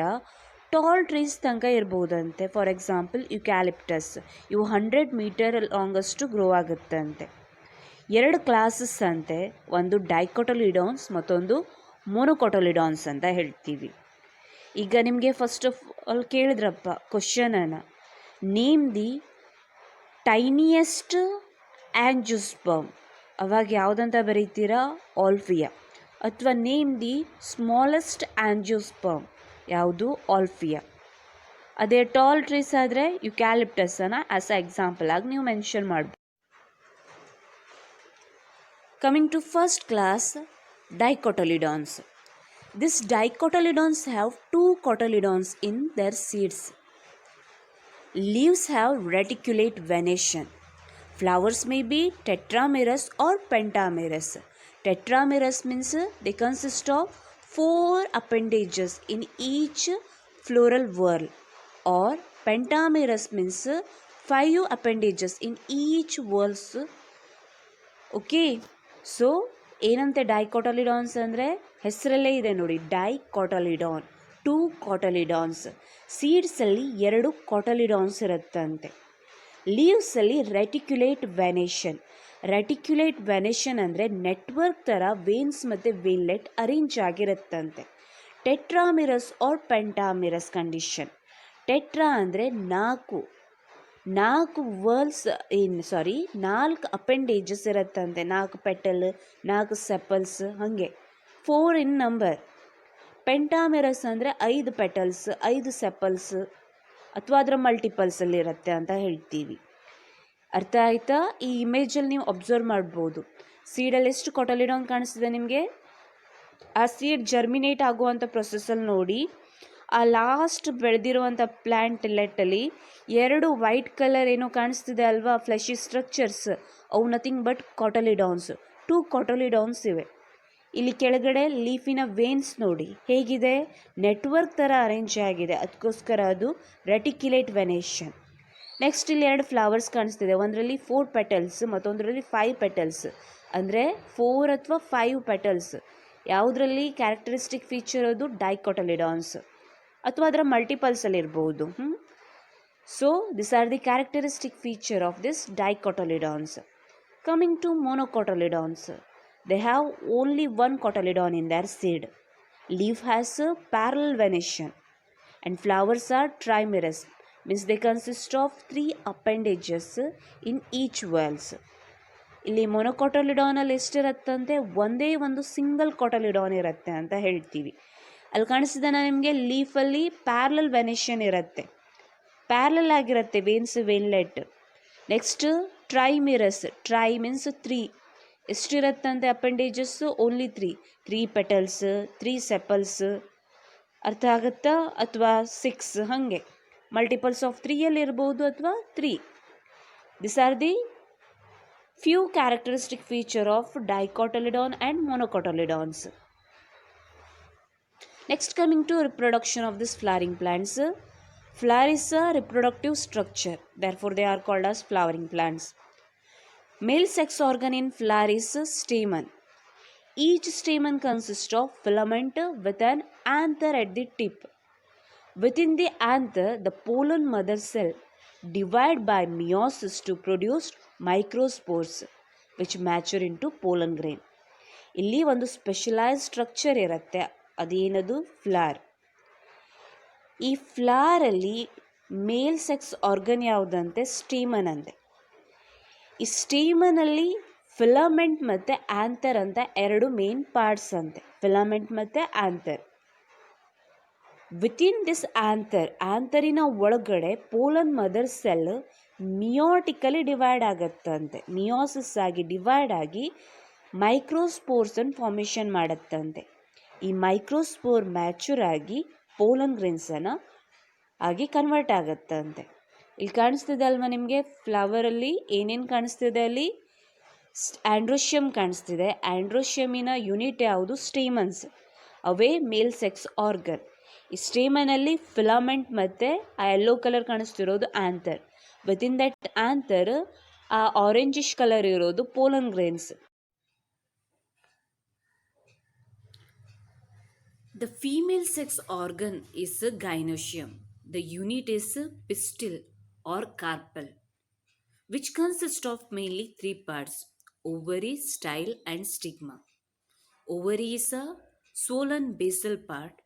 ಟಾಲ್ ಟ್ರೀಸ್ ತನಕ ಇರ್ಬೋದಂತೆ. ಫಾರ್ ಎಕ್ಸಾಂಪಲ್ ಯುಕ್ಯಾಲಿಪ್ಟಸ್, ಇವು 100 ಮೀಟರ್ ಲಾಂಗಷ್ಟು ಗ್ರೋ ಆಗುತ್ತಂತೆ. 2 ಕ್ಲಾಸಸ್ ಅಂತೆ, ಒಂದು ಡೈಕೋಟಲಿಡಾನ್ಸ್ ಮತ್ತೊಂದು ಮೊನೊಕೊಟಲಿಡಾನ್ಸ್ ಅಂತ ಹೇಳ್ತೀವಿ. ಈಗ ನಿಮಗೆ ಫಸ್ಟ್ ಆಫ್ ಆಲ್ ಕೇಳಿದ್ರಪ್ಪ ಕ್ವಶನನ್ನು, ನೇಮ್ ದಿ ಟೈನಿಯೆಸ್ಟ್ ಆಂಜಿಯೋಸ್ಪರ್ಮ್. ಅವಾಗ ಯಾವುದಂತ ಬರೀತೀರಾ, ಆಲ್ಫಿಯಾ. ಅಥವಾ ನೇಮ್ ದಿ ಸ್ಮಾಲೆಸ್ಟ್ ಆಂಜಿಯೋಸ್ಪರ್ಮ್, ಯಾವುದು, ಆಲ್ಫಿಯಾ. ಅದೇ ಟಾಲ್ ಟ್ರೀಸ್ ಆದರೆ ಯುಕ್ಯಾಲಿಪ್ಟಸನ್ನು ಆಸ್ ಅ ಎಕ್ಸಾಂಪಲ್ ಆಗಿ ನೀವು ಮೆನ್ಷನ್ ಮಾಡ್ಬೋದು. Coming to first class, dicotyledons. These dicotyledons have 2 cotyledons in their seeds. Leaves have reticulate venation. Flowers may be tetramerous or pentamerous. Tetramerous means they consist of 4 appendages in each floral whorl, or pentamerous means 5 appendages in each whorls. Okay, so ಏನಂತೆ dicotyledons ಅಂದರೆ ಹೆಸರಲ್ಲೇ ಇದೆ ನೋಡಿ, ಡೈಕಾಟಲಿಡಾನ್, 2 ಕಾಟಲಿಡಾನ್ಸ್. ಸೀಡ್ಸಲ್ಲಿ 2 cotyledons ಇರುತ್ತಂತೆ. ಲೀವ್ಸಲ್ಲಿ reticulate venation. Reticulate venation ಅಂದರೆ network ಥರ veins ಮತ್ತು ವೇನ್ಲೆಟ್ ಅರೇಂಜ್ ಆಗಿರುತ್ತಂತೆ. Tetramerous or pentamerous condition. Tetra ಅಂದರೆ 4 ವರ್ಲ್ಸ್ ನಾಲ್ಕು ಅಪೆಂಡೇಜಸ್ ಇರುತ್ತಂತೆ. 4 ಪೆಟಲ್, 4 ಸೆಪಲ್ಸ್, ಹಾಗೆ 4 ಇನ್ ನಂಬರ್. ಪೆಂಟಾಮಿರಸ್ ಅಂದರೆ 5 ಪೆಟಲ್ಸ್, 5 ಸೆಪಲ್ಸ್ ಅಥವಾ ಅದರ ಮಲ್ಟಿಪಲ್ಸಲ್ಲಿ ಇರುತ್ತೆ ಅಂತ ಹೇಳ್ತೀವಿ. ಅರ್ಥ ಆಯ್ತಾ? ಈ ಇಮೇಜಲ್ಲಿ ನೀವು ಅಬ್ಸರ್ವ್ ಮಾಡ್ಬೋದು. ಸೀಡಲ್ಲಿ ಎಷ್ಟು ಕಾಟಲಿಡಾನ್ ಕಾಣಿಸ್ತಿದೆ ನಿಮಗೆ? ಆ ಸೀಡ್ ಜರ್ಮಿನೇಟ್ ಆಗುವಂಥ ಪ್ರೊಸೆಸಲ್ಲಿ ನೋಡಿ, ಆ ಲಾಸ್ಟ್ ಬೆಳೆದಿರುವಂಥ ಪ್ಲ್ಯಾಂಟ್ ಲೆಟ್ಟಲ್ಲಿ 2 ವೈಟ್ ಕಲರ್ ಏನೋ ಕಾಣಿಸ್ತಿದೆ ಅಲ್ವಾ, ಫ್ಲೆಶಿ ಸ್ಟ್ರಕ್ಚರ್ಸ್, ಅವು ನಥಿಂಗ್ ಬಟ್ ಕಾಟಲಿಡಾನ್ಸ್. 2 ಕಾಟಲಿಡಾನ್ಸ್ ಇವೆ. ಇಲ್ಲಿ ಕೆಳಗಡೆ ಲೀಫಿನ ವೇನ್ಸ್ ನೋಡಿ ಹೇಗಿದೆ, ನೆಟ್ವರ್ಕ್ ಥರ ಅರೇಂಜ್ ಆಗಿದೆ, ಅದಕ್ಕೋಸ್ಕರ ಅದು ರೆಟಿಕ್ಯುಲೇಟ್ ವೆನೇಷನ್. ನೆಕ್ಸ್ಟ್ ಇಲ್ಲಿ 2 ಫ್ಲವರ್ಸ್ ಕಾಣಿಸ್ತಿದೆ. ಒಂದರಲ್ಲಿ 4 ಪೆಟಲ್ಸ್, ಮತ್ತೊಂದರಲ್ಲಿ 5 ಪೆಟಲ್ಸ್. ಅಂದರೆ 4 ಅಥವಾ 5 ಪೆಟಲ್ಸ್. ಯಾವುದರಲ್ಲಿ ಕ್ಯಾರೆಕ್ಟರಿಸ್ಟಿಕ್ ಫೀಚರ್ ಅದು ಡೈಕಾಟಲಿಡಾನ್ಸ್ ಅಥವಾ ಅದರ ಮಲ್ಟಿಪಲ್ಸಲ್ಲಿ ಇರ್ಬೋದು. So this are the characteristic feature of this dicotyledons. Coming to monocotyledons. They have only 1 cotyledon in their seed. Leaf has a parallel venation and flowers are trimerous, means they consist of 3 appendages in each whorls. ಇಲ್ಲಿ ಮೊನೊಕಾಟಲಿಡಾನಲ್ಲಿ ಎಷ್ಟಿರುತ್ತಂತೆ, ಒಂದೇ ಒಂದು single ಕಾಟಲಿಡಾನ್ ಇರುತ್ತೆ ಅಂತ ಹೇಳ್ತೀವಿ. ಅಲ್ಲಿ ಕಾಣಿಸ್ತಿದೆ ನಿಮಗೆ, ಲೀಫಲ್ಲಿ ಪ್ಯಾರಲಲ್ ವೆನೇಷನ್ ಇರುತ್ತೆ, ಪ್ಯಾರಲಲ್ ಆಗಿರುತ್ತೆ veins, veinlet. Next trimerous. Tri means 3. ಎಷ್ಟಿರುತ್ತಂತೆ ಅಪೆಂಡೇಜಸ್? Only 3 petals, 3 sepals. ಅರ್ಥ ಆಗುತ್ತಾ? ಅಥವಾ 6, ಹಾಗೆ ಮಲ್ಟಿಪಲ್ಸ್ ಆಫ್ 3 ಇರ್ಬೋದು ಅಥವಾ 3. This are the few characteristic feature of dicotyledon and monocotyledons. Next coming to reproduction of this flowering plants. Flower is a reproductive structure, therefore they are called as flowering plants. Male sex organ in flower is stamen. Each stamen consists of filament with an anther at the tip. Within the anther, the pollen mother cell divide by meiosis to produce microspores which mature into pollen grain. ಇಲ್ಲಿ ಒಂದು specialised structure ಇರುತ್ತೆ, ಅದೇನದು? Flower. ಈ ಫ್ಲವರಲ್ಲಿ male sex organ ಯಾವುದಂತೆ? Stamen ಅಂತೆ. ಈ ಸ್ಟೇಮನಲ್ಲಿ ಫಿಲಮೆಂಟ್ ಮತ್ತು ಆ್ಯಂಥರ್ ಅಂತ 2 ಮೇನ್ ಪಾರ್ಟ್ಸ್ ಅಂತೆ, ಫಿಲಮೆಂಟ್ ಮತ್ತು ಆ್ಯಂಥರ್. ವಿತಿನ್ ದಿಸ್ ಆ್ಯಂಥರಿನ ಒಳಗಡೆ pollen mother cell meiotically divide ಆಗುತ್ತಂತೆ, ಮಿಯೋಸಿಸ್ ಆಗಿ ಡಿವೈಡ್ ಆಗಿ ಮೈಕ್ರೋಸ್ಪೋರ್ಸನ್ನು ಫಾರ್ಮೇಷನ್ ಮಾಡುತ್ತಂತೆ. ಈ ಮೈಕ್ರೋಸ್ಪೋರ್ ಮ್ಯಾಚುರ್ ಆಗಿ ಪೋಲನ್ ಗ್ರೇನ್ಸನ್ನು ಆಗಿ ಕನ್ವರ್ಟ್ ಆಗುತ್ತಂತೆ. ಇಲ್ಲಿ ಕಾಣಿಸ್ತಿದೆ ಅಲ್ವಾ ನಿಮಗೆ, ಫ್ಲವರಲ್ಲಿ ಏನೇನು ಕಾಣಿಸ್ತಿದೆ? ಅಲ್ಲಿ ಆ್ಯಂಡ್ರೋಶಿಯಮ್ ಕಾಣಿಸ್ತಿದೆ. ಆ್ಯಂಡ್ರೋಶಿಯಮಿನ ಯೂನಿಟ್ ಯಾವುದು? ಸ್ಟೇಮನ್ಸ್. ಅವೇ ಮೇಲ್ ಸೆಕ್ಸ್ ಆರ್ಗನ್. ಈ ಸ್ಟೇಮನಲ್ಲಿ ಫಿಲಮೆಂಟ್ ಮತ್ತು ಆ ಯೆಲ್ಲೋ ಕಲರ್ ಕಾಣಿಸ್ತಿರೋದು ಆ್ಯಂಥರ್. ವಿತಿನ್ ದಟ್ ಆ್ಯಂಥರ್ ಆ ಆರೆಂಜಿಶ್ ಕಲರ್ ಇರೋದು pollen grains. The female sex organ is a gynoecium. The unit is a pistil or carpel, which consists of mainly 3 parts: ovary, style, and stigma. Ovary is a swollen basal part.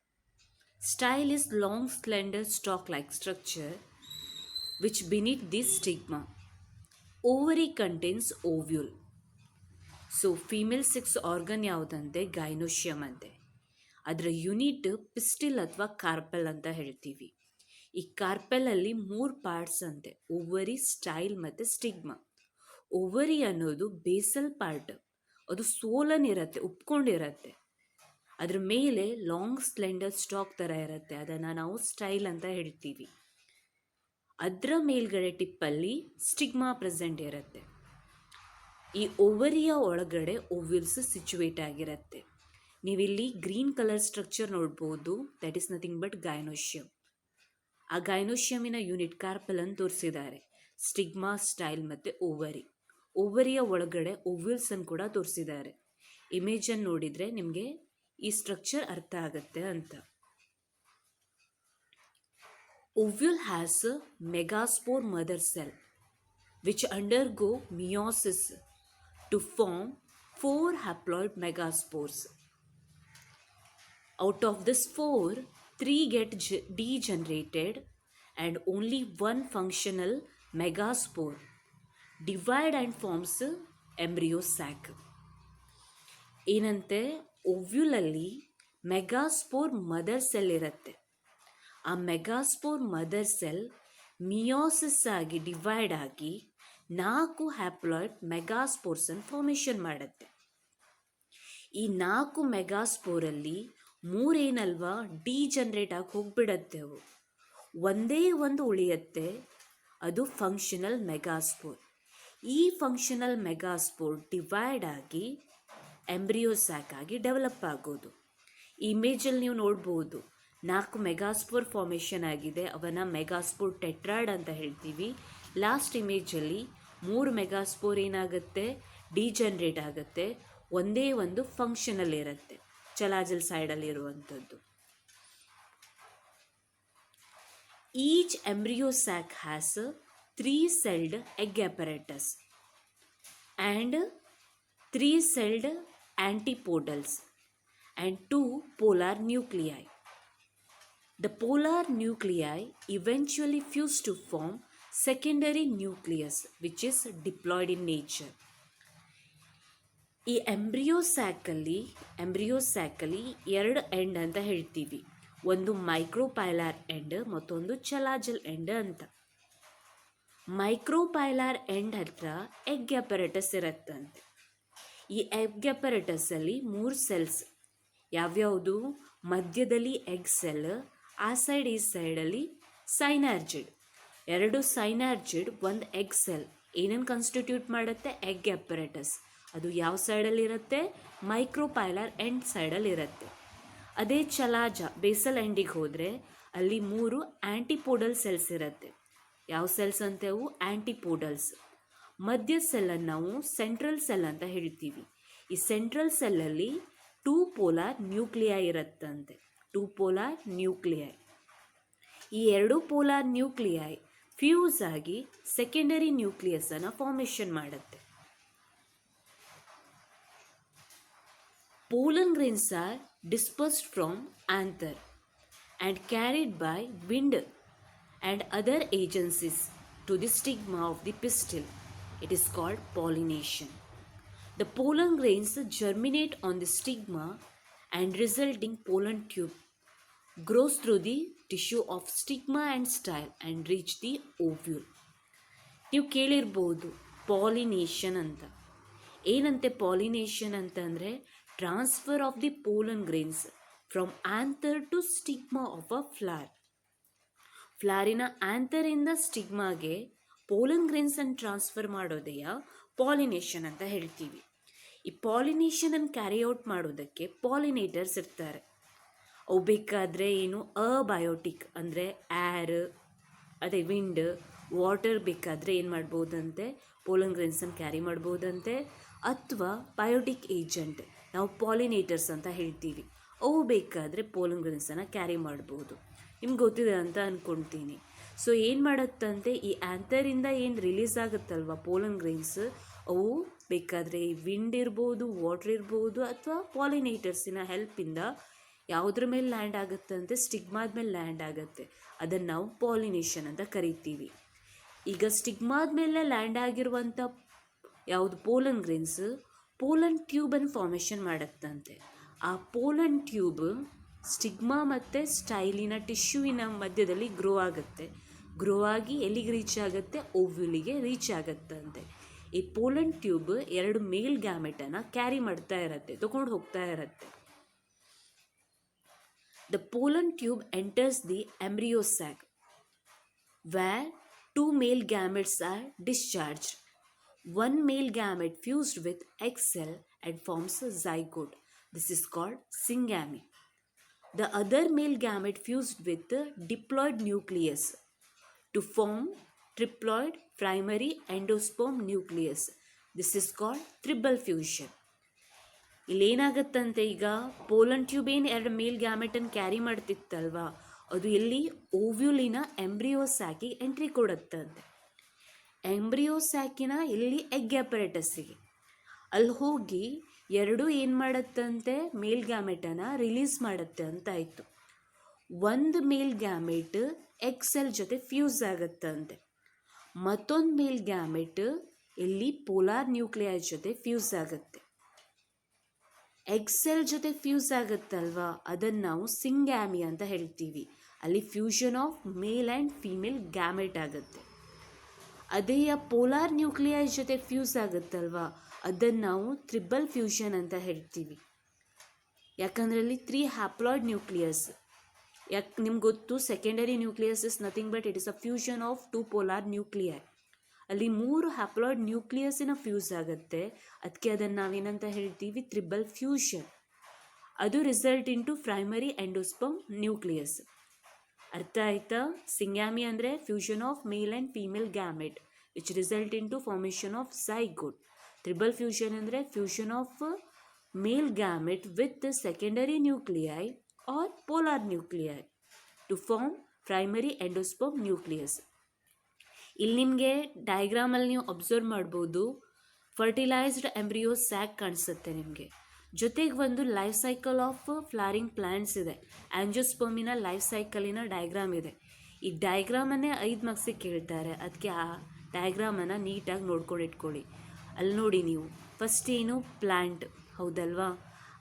Style is long, slender, stalk-like structure, which beneath this stigma. Ovary contains ovule. So, female sex organ ಯಾವುದಂತೆ? ಗೈನೋಶಿಯಮ್ ಅಂತೆ. ಅದರ unit pistil ಅಥವಾ carpel ಅಂತ ಹೇಳ್ತೀವಿ. ಈ ಕಾರ್ಪೆಲಲ್ಲಿ 3 parts ಅಂತೆ: ovary, style ಮತ್ತು stigma. Ovary ಅನ್ನೋದು basal part, ಅದು ಸೋಲನ್ ಇರುತ್ತೆ, ಉಪ್ಕೊಂಡಿರುತ್ತೆ. ಅದ್ರ ಮೇಲೆ ಲಾಂಗ್ ಸ್ಲೆಂಡರ್ ಸ್ಟಾಕ್ ಥರ ಇರುತ್ತೆ, ಅದನ್ನು ನಾವು ಸ್ಟೈಲ್ ಅಂತ ಹೇಳ್ತೀವಿ. ಅದರ ಮೇಲ್ಗಡೆ ಟಿಪ್ಪಲ್ಲಿ ಸ್ಟಿಗ್ಮಾ ಪ್ರೆಸೆಂಟ್ ಇರುತ್ತೆ. ಈ ಓವರಿಯ ಒಳಗಡೆ ಓವ್ಯೂಲ್ಸ್ ಸಿಚುವೇಟ್ ಆಗಿರುತ್ತೆ. ನೀವಿಲ್ಲಿ ಗ್ರೀನ್ ಕಲರ್ ಸ್ಟ್ರಕ್ಚರ್ ನೋಡ್ಬೋದು, ದಟ್ ಈಸ್ ನಥಿಂಗ್ ಬಟ್ ಗೈನೋಶಿಯಮ್. ಆ ಗೈನೋಶಿಯಮಿನ ಯೂನಿಟ್ ಕಾರ್ಪಲ್ ತೋರಿಸಿದ್ದಾರೆ. ಸ್ಟಿಗ್ಮಾ, ಸ್ಟೈಲ್ ಮತ್ತು ಓವರಿಯ ಒಳಗಡೆ ಓವ್ಯೂಲ್ಸ್ ಅನ್ನು ಕೂಡ ತೋರಿಸಿದ್ದಾರೆ. ಇಮೇಜನ್ನು ನೋಡಿದರೆ ನಿಮಗೆ ಈ ಸ್ಟ್ರಕ್ಚರ್ ಅರ್ಥ ಆಗುತ್ತೆ ಅಂತ. Ovule has a megaspore mother cell which undergo meiosis to form 4 haploid megaspores. Out of this 4, 3 get degenerated and only one functional megaspore divide and forms embryo sac. ಏನಂತೆ, ಓವ್ಯೂಲಲ್ಲಿ ಮೆಗಾಸ್ಪೋರ್ ಮದರ್ ಸೆಲ್ ಇರುತ್ತೆ. ಆ megaspore mother cell meiosis ಆಗಿ divide ಆಗಿ 4 haploid ಮೆಗಾಸ್ಪೋರ್ಸನ್ನು formation ಮಾಡುತ್ತೆ. ಈ 4 ಮೆಗಾಸ್ಪೋರಲ್ಲಿ 3 ಏನಲ್ವಾ degenerate ಆಗಿ ಹೋಗ್ಬಿಡತ್ತೆ. ಅವು ಒಂದೇ ಒಂದು ಉಳಿಯುತ್ತೆ, ಅದು ಫಂಕ್ಷನಲ್ ಮೆಗಾಸ್ಪೋರ್. ಈ ಫಂಕ್ಷನಲ್ ಮೆಗಾಸ್ಪೋರ್ ಡಿವೈಡ್ ಆಗಿ ಎಂಬ್ರಿಯೋಸ್ಯಾಕ್ ಆಗಿ ಡೆವಲಪ್ ಆಗೋದು. ಈ ಇಮೇಜಲ್ಲಿ ನೀವು ನೋಡ್ಬೋದು 4 ಮೆಗಾಸ್ಪೋರ್ ಫಾರ್ಮೇಷನ್ ಆಗಿದೆ. ಅವನ್ನ ಮೆಗಾಸ್ಪೋರ್ ಟೆಟ್ರಾಯ್ಡ್ ಅಂತ ಹೇಳ್ತೀವಿ. ಲಾಸ್ಟ್ ಇಮೇಜಲ್ಲಿ 3 ಮೆಗಾಸ್ಪೋರ್ ಏನಾಗುತ್ತೆ, ಡಿಜನ್ರೇಟ್ ಆಗುತ್ತೆ. ಒಂದೇ ಒಂದು ಫಂಕ್ಷನಲ್ಲಿ ಇರುತ್ತೆ, ಚಲಾಜಲ್ ಸೈಡಲ್ಲಿ ಇರುವಂಥದ್ದು. Each embryo sack has 3-celled egg apparatus and 3-celled antipodals and 2 polar nuclei. The polar nuclei eventually fuse to form secondary nucleus which is diploid in nature. ಈ ಎಂಬ್ರಿಯೋ ಸ್ಯಾಕಲ್ಲಿ 2 ಎಂಡ್ ಅಂತ ಹೇಳ್ತೀವಿ. ಒಂದು ಮೈಕ್ರೋಪೈಲಾರ್ ಎಂಡ್, ಮತ್ತೊಂದು ಚಲಾಜಲ್ end ಅಂತ. Micropylar end ಹತ್ರ egg apparatus ಇರುತ್ತಂತೆ. ಈ egg ಅಪರೇಟಸಲ್ಲಿ 3 cells ಯಾವ್ಯಾವುದು, ಮಧ್ಯದಲ್ಲಿ ಎಗ್ ಸೆಲ್, ಆ ಸೈಡ್ ಈ ಸೈಡಲ್ಲಿ ಸೈನಾರ್ಜಿಡ್. 2 ಸೈನಾರ್ಜಿಡ್, 1 ಎಗ್ ಸೆಲ್ ಏನನ್ನು ಕಾನ್ಸ್ಟಿಟ್ಯೂಟ್ ಮಾಡುತ್ತೆ, ಎಗ್ ಅಪರೇಟಸ್. ಅದು ಯಾವ ಸೈಡಲ್ಲಿರುತ್ತೆ, ಮೈಕ್ರೋಪೈಲಾರ್ ಎಂಡ್ ಸೈಡಲ್ಲಿರುತ್ತೆ. ಅದೇ ಚಲಾಜ ಬೇಸಲ್ ಎಂಡಿಗೆ ಹೋದರೆ ಅಲ್ಲಿ 3 ಆ್ಯಂಟಿಪೋಡಲ್ ಸೆಲ್ಸ್ ಇರುತ್ತೆ. ಯಾವ ಸೆಲ್ಸ್ ಅಂತೇವು, ಆ್ಯಂಟಿಪೋಡಲ್ಸ್. ಮಧ್ಯ ಸೆಲ್ಲನ್ನು ನಾವು ಸೆಂಟ್ರಲ್ ಸೆಲ್ ಅಂತ ಹೇಳ್ತೀವಿ. ಈ ಸೆಂಟ್ರಲ್ ಸೆಲ್ಲಲ್ಲಿ 2 ಪೋಲಾರ್ ನ್ಯೂಕ್ಲಿಯೈ ಇರುತ್ತಂತೆ. 2 ಪೋಲಾರ್ ನ್ಯೂಕ್ಲಿಯೈ. ಈ 2 ಪೋಲಾರ್ ನ್ಯೂಕ್ಲಿಯೈ ಫ್ಯೂಸ್ ಆಗಿ ಸೆಕೆಂಡರಿ ನ್ಯೂಕ್ಲಿಯಸನ್ನು ಫಾರ್ಮೇಷನ್ ಮಾಡುತ್ತೆ. Pollen grains are dispersed from anther and carried by wind and other agencies to the stigma of the pistil. It is called pollination. The pollen grains germinate on the stigma and resulting pollen tube grows through the tissue of stigma and style and reach the ovule. ನೀವು ಕೇಳಿರ್ಬೋದು pollination ಅಂತ. ಏನಂತೆ pollination ಅಂತಂದರೆ transfer of the pollen grains from anther to stigma of a flower. ಫ್ಲವರಿನ ಆಂಥರಿಂದ ಸ್ಟಿಗ್ಮಾಗೆ pollen ಗ್ರೇನ್ಸನ್ನು transfer ಮಾಡೋದೆಯ ಪಾಲಿನೇಷನ್ ಅಂತ ಹೇಳ್ತೀವಿ. ಈ ಪಾಲಿನೇಷನನ್ನು ಕ್ಯಾರಿಔಟ್ ಮಾಡೋದಕ್ಕೆ ಪಾಲಿನೇಟರ್ಸ್ ಇರ್ತಾರೆ. ಅವು ಬೇಕಾದರೆ ಏನು, ಅಬಯೋಟಿಕ್ ಅಂದರೆ ಏರ್, ಅದೇ ವಿಂಡ್, ವಾಟರ್ ಬೇಕಾದರೆ ಏನು ಮಾಡ್ಬೋದಂತೆ, ಪೋಲನ್ ಗ್ರೇನ್ಸನ್ನು ಕ್ಯಾರಿ ಮಾಡ್ಬೋದಂತೆ. ಅಥವಾ ಬಯೋಟಿಕ್ ಏಜೆಂಟ್ ನಾವು ಪಾಲಿನೇಟರ್ಸ್ ಅಂತ ಹೇಳ್ತೀವಿ, ಅವು ಬೇಕಾದರೆ ಪೋಲನ್ ಗ್ರೇನ್ಸನ್ನು ಕ್ಯಾರಿ ಮಾಡ್ಬೋದು. ನಿಮ್ಗೆ ಗೊತ್ತಿದೆ ಅಂತ ಅಂದ್ಕೊಳ್ತೀನಿ. ಸೊ ಏನು ಮಾಡುತ್ತಂತೆ, ಈ ಆ್ಯಂಥರಿಂದ ಏನು ರಿಲೀಸ್ ಆಗುತ್ತಲ್ವ ಪೋಲನ್ ಗ್ರೇನ್ಸ್, ಅವು ಬೇಕಾದರೆ ವಿಂಡ್ ಇರ್ಬೋದು, ವಾಟರ್ ಇರ್ಬೋದು, ಅಥವಾ ಪಾಲಿನೇಟರ್ಸಿನ ಹೆಲ್ಪಿಂದ ಯಾವುದ್ರ ಮೇಲೆ ಲ್ಯಾಂಡ್ ಆಗುತ್ತಂತೆ, ಸ್ಟಿಗ್ಮಾದ ಮೇಲೆ ಲ್ಯಾಂಡ್ ಆಗುತ್ತೆ. ಅದನ್ನು ನಾವು ಪಾಲಿನೇಷನ್ ಅಂತ ಕರಿತೀವಿ. ಈಗ ಸ್ಟಿಗ್ಮಾದ ಮೇಲೆ ಲ್ಯಾಂಡ್ ಆಗಿರುವಂಥ ಯಾವುದು ಪೋಲನ್ ಗ್ರೇನ್ಸ್ ಪೋಲನ್ ಟ್ಯೂಬನ್ನು ಫಾರ್ಮೇಷನ್ ಮಾಡುತ್ತಂತೆ. ಆ ಪೋಲನ್ ಟ್ಯೂಬ್ ಸ್ಟಿಗ್ಮಾ ಮತ್ತು ಸ್ಟೈಲಿನ ಟಿಶ್ಯೂವಿನ ಮಧ್ಯದಲ್ಲಿ ಗ್ರೋ ಆಗುತ್ತೆ. ಗ್ರೋ ಆಗಿ ಎಲ್ಲಿಗೆ ರೀಚ್ ಆಗುತ್ತೆ, ಓವ್ಯೂಲಿಗೆ ರೀಚ್ ಆಗುತ್ತಂತೆ. ಈ ಪೋಲನ್ ಟ್ಯೂಬ್ 2 ಮೇಲ್ ಗ್ಯಾಮೆಟನ್ನು ಕ್ಯಾರಿ ಮಾಡ್ತಾ ಇರುತ್ತೆ, ತಗೊಂಡು ಹೋಗ್ತಾ ಇರುತ್ತೆ. The pollen tube enters the embryo sac where 2 male gametes are discharged. One male gamete fused with egg cell and forms a zygote. This is called syngamy. The other male gamete fused with the diploid nucleus to form triploid primary endosperm nucleus. This is called triple fusion. ಇಲ್ಲೇನಾಗತ್ತಂತೆ, ಈಗ pollen tube ಏನು ಎರಡು ಮೇಲ್ ಗ್ಯಾಮೆಟನ್ನು carry ಮಾಡ್ತಿತ್ತಲ್ವಾ, ಅದು ಎಲ್ಲಿ ಓವ್ಯುಲಿನ ಎಂಬ್ರಿಯೋಸ್ಯಾಕಿಗೆ entry ಕೊಡುತ್ತಂತೆ. ಎಂಬ್ರಿಯೋಸ್ಯಾಕಿನ ಎಲ್ಲಿ egg ಆಪರೇಟಸ್ಸಿಗೆ ಅಲ್ಲಿ ಹೋಗಿ ಎರಡೂ ಏನು ಮಾಡತ್ತಂತೆ, ಮೇಲ್ ಗ್ಯಾಮೆಟನ್ನು ರಿಲೀಸ್ ಮಾಡುತ್ತೆ ಅಂತ ಆಯಿತು. ಒಂದು ಮೇಲ್ ಗ್ಯಾಮೆಟ್ ಎಗ್ ಸೆಲ್ ಜೊತೆ ಫ್ಯೂಸ್ ಆಗುತ್ತಂತೆ, ಮತ್ತೊಂದು ಮೇಲ್ ಗ್ಯಾಮೆಟ್ ಎಲ್ಲಿ ಪೋಲಾರ್ ನ್ಯೂಕ್ಲಿಯೈ ಜೊತೆ ಫ್ಯೂಸ್ ಆಗುತ್ತೆ. ಎಗ್ ಸೆಲ್ ಜೊತೆ ಫ್ಯೂಸ್ ಆಗುತ್ತಲ್ವಾ, ಅದನ್ನು ನಾವು ಸಿಂಗ್ಯಾಮಿ ಅಂತ ಹೇಳ್ತೀವಿ. ಅಲ್ಲಿ fusion of male and female gamete ಆಗುತ್ತೆ. ಅದೇ ಪೋಲಾರ್ ನ್ಯೂಕ್ಲಿಯೈ ಜೊತೆ ಫ್ಯೂಸ್ ಆಗುತ್ತಲ್ವಾ, ಅದನ್ನು ನಾವು ಟ್ರಿಬಲ್ ಫ್ಯೂಷನ್ ಅಂತ ಹೇಳ್ತೀವಿ. ಯಾಕಂದರೆ ಅಲ್ಲಿ 3 ಹ್ಯಾಪ್ಲಾಯ್ಡ್ ನ್ಯೂಕ್ಲಿಯಸ್. ನಿಮ್ಗೆ ಗೊತ್ತು, secondary nucleus is nothing but it is a fusion of 2 polar nuclei. ಅಲ್ಲಿ 3 ಹ್ಯಾಪ್ಲಾಯ್ಡ್ ನ್ಯೂಕ್ಲಿಯಸ್ಸಿನ ಫ್ಯೂಸ್ ಆಗುತ್ತೆ. ಅದಕ್ಕೆ ಅದನ್ನು ನಾವೇನಂತ ಹೇಳ್ತೀವಿ, ಟ್ರಿಬಲ್ ಫ್ಯೂಷನ್. ಅದು result into primary endosperm nucleus. ಅರ್ಥ ಆಯ್ತಾ? ಸಿಂಗ್ಯಾಮಿ ಅಂದರೆ fusion of male and female gamete which result into formation of zygote. Triple fusion ಅಂದರೆ fusion of male gamete with secondary nuclei or polar nuclei to form primary endosperm nucleus. ಇಲ್ಲಿ ನಿಮಗೆ ಡಯಾಗ್ರಾಮಲ್ಲಿ ನೀವು observe ಮಾಡ್ಬೋದು, fertilised embryo sack ಕಾಣಿಸುತ್ತೆ ನಿಮಗೆ. ಜೊತೆಗೆ ಒಂದು life cycle of flowering plants ಇದೆ. ಆಂಜಿಯೋಸ್ಪರ್ಮಿನ ಲೈಫ್ ಸೈಕಲಿನ ಡಯಾಗ್ರಾಮ್ ಇದೆ. ಈ ಡಯಾಗ್ರಾಮನ್ನೇ 5 ಮಾರ್ಕ್ಸಿಗೆ ಕೇಳ್ತಾರೆ. ಅದಕ್ಕೆ ಆ ಡಯಾಗ್ರಾಮನ್ನು ನೀಟಾಗಿ ನೋಡ್ಕೊಂಡು ಇಟ್ಕೊಳ್ಳಿ. ಅಲ್ಲಿ ನೋಡಿ ನೀವು, ಫಸ್ಟ್ ಏನು ಪ್ಲ್ಯಾಂಟ್, ಹೌದಲ್ವಾ?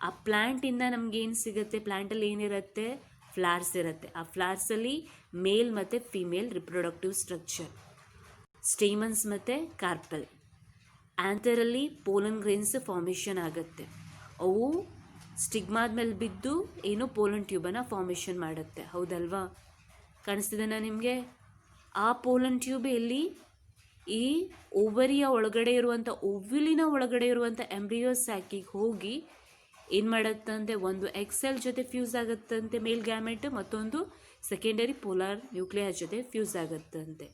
ಆ ಪ್ಲ್ಯಾಂಟಿಂದ ನಮಗೇನು ಸಿಗುತ್ತೆ, ಪ್ಲ್ಯಾಂಟಲ್ಲಿ ಏನಿರುತ್ತೆ, ಫ್ಲವರ್ಸ್ ಇರುತ್ತೆ. ಆ ಫ್ಲವರ್ಸಲ್ಲಿ ಮೇಲ್ ಮತ್ತು ಫಿಮೇಲ್ ರಿಪ್ರೊಡಕ್ಟಿವ್ ಸ್ಟ್ರಕ್ಚರ್, ಸ್ಟೇಮನ್ಸ್ ಮತ್ತು ಕಾರ್ಪಲ್. ಆ್ಯಂಥರಲ್ಲಿ ಪೋಲನ್ ಗ್ರೇನ್ಸ್ ಫಾರ್ಮೇಷನ್ ಆಗುತ್ತೆ. ಅವು ಸ್ಟಿಗ್ಮಾದ ಮೇಲೆ ಬಿದ್ದು ಏನೋ ಪೋಲನ್ ಟ್ಯೂಬನ್ನು ಫಾರ್ಮೇಷನ್ ಮಾಡುತ್ತೆ, ಹೌದಲ್ವಾ? ಕಾಣಿಸ್ತಿದೆನಾ ನಿಮಗೆ? ಆ ಪೋಲನ್ ಟ್ಯೂಬ್ ಎಲ್ಲಿ ಈ ಓವರಿಯ ಒಳಗಡೆ ಇರುವಂಥ, ಓವ್ಯುಲಿನ ಒಳಗಡೆ ಇರುವಂಥ ಎಂಬ್ರಿಯೋಸ್ಯಾಕಿಗೆ ಹೋಗಿ ಏನು ಮಾಡುತ್ತಂತೆ, ಒಂದು ಎಗ್ ಸೆಲ್ ಜೊತೆ ಫ್ಯೂಸ್ ಆಗುತ್ತಂತೆ ಮೇಲ್ ಗ್ಯಾಮೆಟ್, ಮತ್ತೊಂದು ಸೆಕೆಂಡರಿ ಪೋಲಾರ್ ನ್ಯೂಕ್ಲಿಯೈ ಜೊತೆ ಫ್ಯೂಸ್ ಆಗುತ್ತಂತೆ.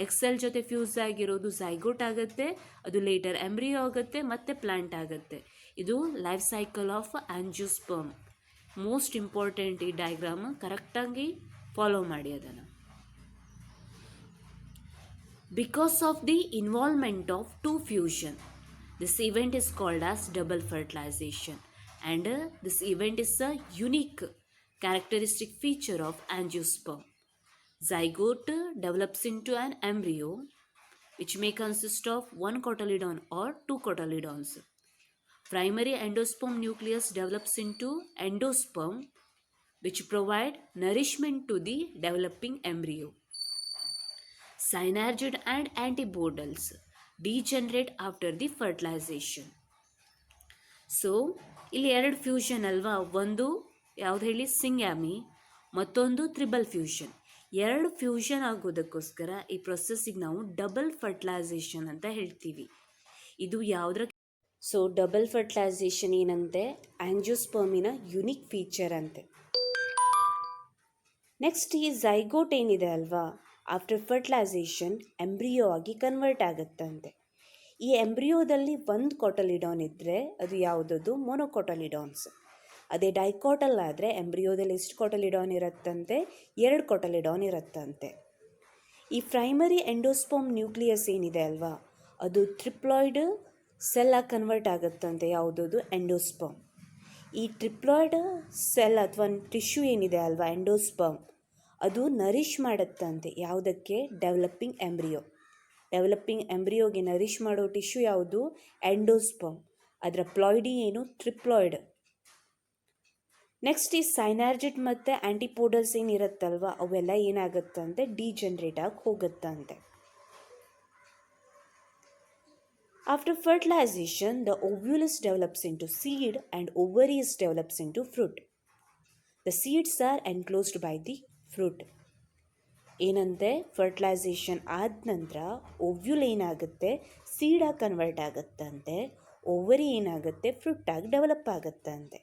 ಎಗ್ ಸೆಲ್ ಜೊತೆ ಫ್ಯೂಸ್ ಆಗಿರೋದು ಝೈಗೋಟ್ ಆಗುತ್ತೆ, ಅದು ಲೇಟರ್ ಎಂಬ್ರಿಯೋ ಆಗುತ್ತೆ, ಮತ್ತು ಪ್ಲ್ಯಾಂಟ್ ಆಗುತ್ತೆ. ಇದು life cycle of angiosperm. Most important ಈ ಡಯಾಗ್ರಾಮ್, ಕರೆಕ್ಟಾಗಿ ಫಾಲೋ ಮಾಡಿ ಅದನ್ನು. Because of the involvement of 2 fusion, this event is called as double fertilisation, and this event is a unique characteristic feature of angiosperm. Zygote develops into an embryo which may consist of 1 cotyledon or 2 cotyledons. Primary endosperm nucleus develops into endosperm which provide nourishment to the developing embryo. Synergid and antibodials degenerate after the fertilization. So, ಇಲ್ಲಿ 2 fusion ಅಲ್ವಾ, ಒಂದು ಯಾವ್ದು ಹೇಳಿ, ಸಿಂಗ್ಯಾಮಿ, ಮತ್ತೊಂದು triple fusion. 2 fusion ಆಗೋದಕ್ಕೋಸ್ಕರ ಈ ಪ್ರೊಸೆಸ್ಸಿಗೆ ನಾವು double fertilisation ಅಂತ ಹೇಳ್ತೀವಿ. ಇದು ಯಾವುದ್ರ ಸೊ ಡಬಲ್ ಫರ್ಟಿಲೈಸೇಷನ್ ಏನಂತೆ, ಆಂಜಿಯೋಸ್ಪರ್ಮಿನ ಯುನಿಕ್ ಫೀಚರ್ ಅಂತೆ. ನೆಕ್ಸ್ಟ್ ಈ ಝೈಗೋಟ್ ಏನಿದೆ ಅಲ್ವಾ, ಆಫ್ಟರ್ ಫರ್ಟಿಲೈಸೇಷನ್ ಎಂಬ್ರಿಯೋ ಆಗಿ ಕನ್ವರ್ಟ್ ಆಗುತ್ತಂತೆ. ಈ ಎಂಬ್ರಿಯೋದಲ್ಲಿ 1 ಕೊಟಲಿಡಾನ್ ಇದ್ದರೆ ಅದು ಯಾವುದದು, ಮೊನೊಕೊಟಲಿಡಾನ್ಸ್. ಅದೇ ಡೈಕೋಟಲ್ ಆದರೆ ಎಂಬ್ರಿಯೋದಲ್ಲಿ ಎಷ್ಟು ಕೊಟಲಿಡಾನ್ ಇರುತ್ತಂತೆ, 2 ಕೊಟಲಿಡಾನ್ ಇರುತ್ತಂತೆ. ಈ ಪ್ರೈಮರಿ ಎಂಡೋಸ್ಪರ್ಮ್ ನ್ಯೂಕ್ಲಿಯಸ್ ಏನಿದೆ ಅಲ್ವಾ, ಅದು ಟ್ರಿಪ್ಲಾಯ್ಡ್ ಸೆಲ್ ಆಗಿ ಕನ್ವರ್ಟ್ ಆಗುತ್ತಂತೆ, ಯಾವುದದು, ಎಂಡೋಸ್ಪರ್ಮ್. ಈ ಟ್ರಿಪ್ಲಾಯ್ಡ್ ಸೆಲ್ ಅಥವಾ ಟಿಶ್ಯೂ ಏನಿದೆ ಅಲ್ವಾ, ಎಂಡೋಸ್ಪರ್ಮ್, ಅದು ನರಿಷ್ ಮಾಡುತ್ತಂತೆ ಯಾವುದಕ್ಕೆ, ಡೆವಲಪಿಂಗ್ ಎಂಬ್ರಿಯೋ. ಡೆವಲಪಿಂಗ್ ಎಂಬ್ರಿಯೋಗೆ ನರಿಷ್ ಮಾಡೋ ಟಿಶ್ಯೂ ಯಾವುದು, ಎಂಡೋಸ್ಪರ್ಮ್. ಅದರ ಪ್ಲಾಯ್ಡಿ ಏನು, ಟ್ರಿಪ್ಲಾಯ್ಡ್. ನೆಕ್ಸ್ಟ್ ಈ ಸೈನಾರ್ಜಿಡ್ ಮತ್ತು ಆ್ಯಂಟಿಪೋಡಲ್ಸ್ ಏನಿರುತ್ತಲ್ವ, ಅವೆಲ್ಲ ಏನಾಗುತ್ತಂತೆ, ಡಿಜನ್ರೇಟ್ ಆಗಿ ಹೋಗುತ್ತಂತೆ. After fertilization the ovules develops into seed and ovaries develops into fruit. The seeds are enclosed by the fruit. ಏನಂತೆ, ಫರ್ಟಿಲೈಸೇಷನ್ ಆದ ನಂತರ ಓವ್ಯುಲ್ ಏನಾಗುತ್ತೆ, ಸೀಡಾಗಿ ಕನ್ವರ್ಟ್ ಆಗುತ್ತಂತೆ, ಓವರಿ ಏನಾಗುತ್ತೆ, ಫ್ರೂಟಾಗಿ ಡೆವಲಪ್ ಆಗುತ್ತಂತೆ.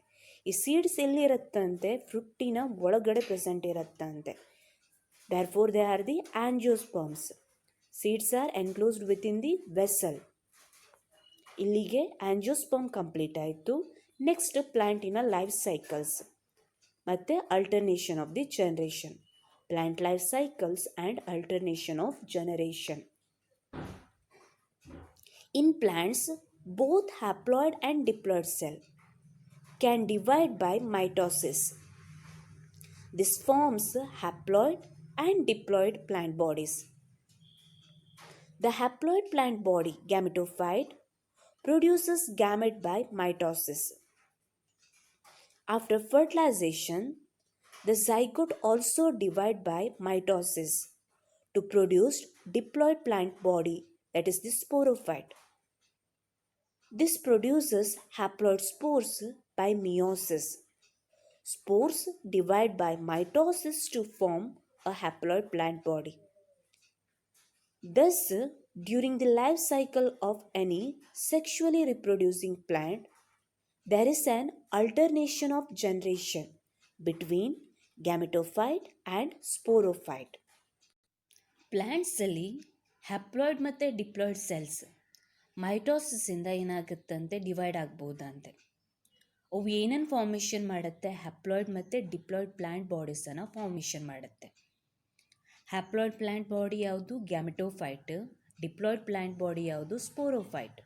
ಈ ಸೀಡ್ಸ್ ಎಲ್ಲಿರುತ್ತಂತೆ? ಫ್ರುಟ್ಟಿನ ಒಳಗಡೆ ಪ್ರೆಸೆಂಟ್ ಇರುತ್ತಂತೆ. Therefore, they are the angiosperms. Seeds are enclosed within the vessel. ಇಲ್ಲಿಗೆ angiosperm complete ಆಯಿತು. ನೆಕ್ಸ್ಟ್ ಪ್ಲಾಂಟಿನ ಲೈಫ್ ಸೈಕಲ್ಸ್ ಮತ್ತು alternation of the generation. Plant life cycles and alternation of generation. In plants, both haploid and diploid cell can divide by mitosis. This forms haploid and diploid plant bodies. The haploid plant body, gametophyte, produces gamete by mitosis. After fertilization, the zygote also divides by mitosis to produce diploid plant body, that is the sporophyte. This produces haploid spores by meiosis. Spores divide by mitosis to form a haploid plant body. Thus, during the life cycle of any sexually reproducing plant, there is an alternation of generation between gametophyte and sporophyte. Plants ಅಲ್ಲಿ haploid ಮತ್ತು diploid cells ಮೈಟೋಸಿಸಿಂದ ಏನಾಗುತ್ತಂತೆ? Divide ಆಗ್ಬೋದಂತೆ. ಅವು ಏನೇನು formation ಮಾಡುತ್ತೆ? Haploid ಮತ್ತು diploid plant ಬಾಡೀಸನ್ನು formation ಮಾಡುತ್ತೆ. Haploid plant body ಯಾವುದು? Gametophyte. Diploid plant body ಯಾವುದು? Sporophyte.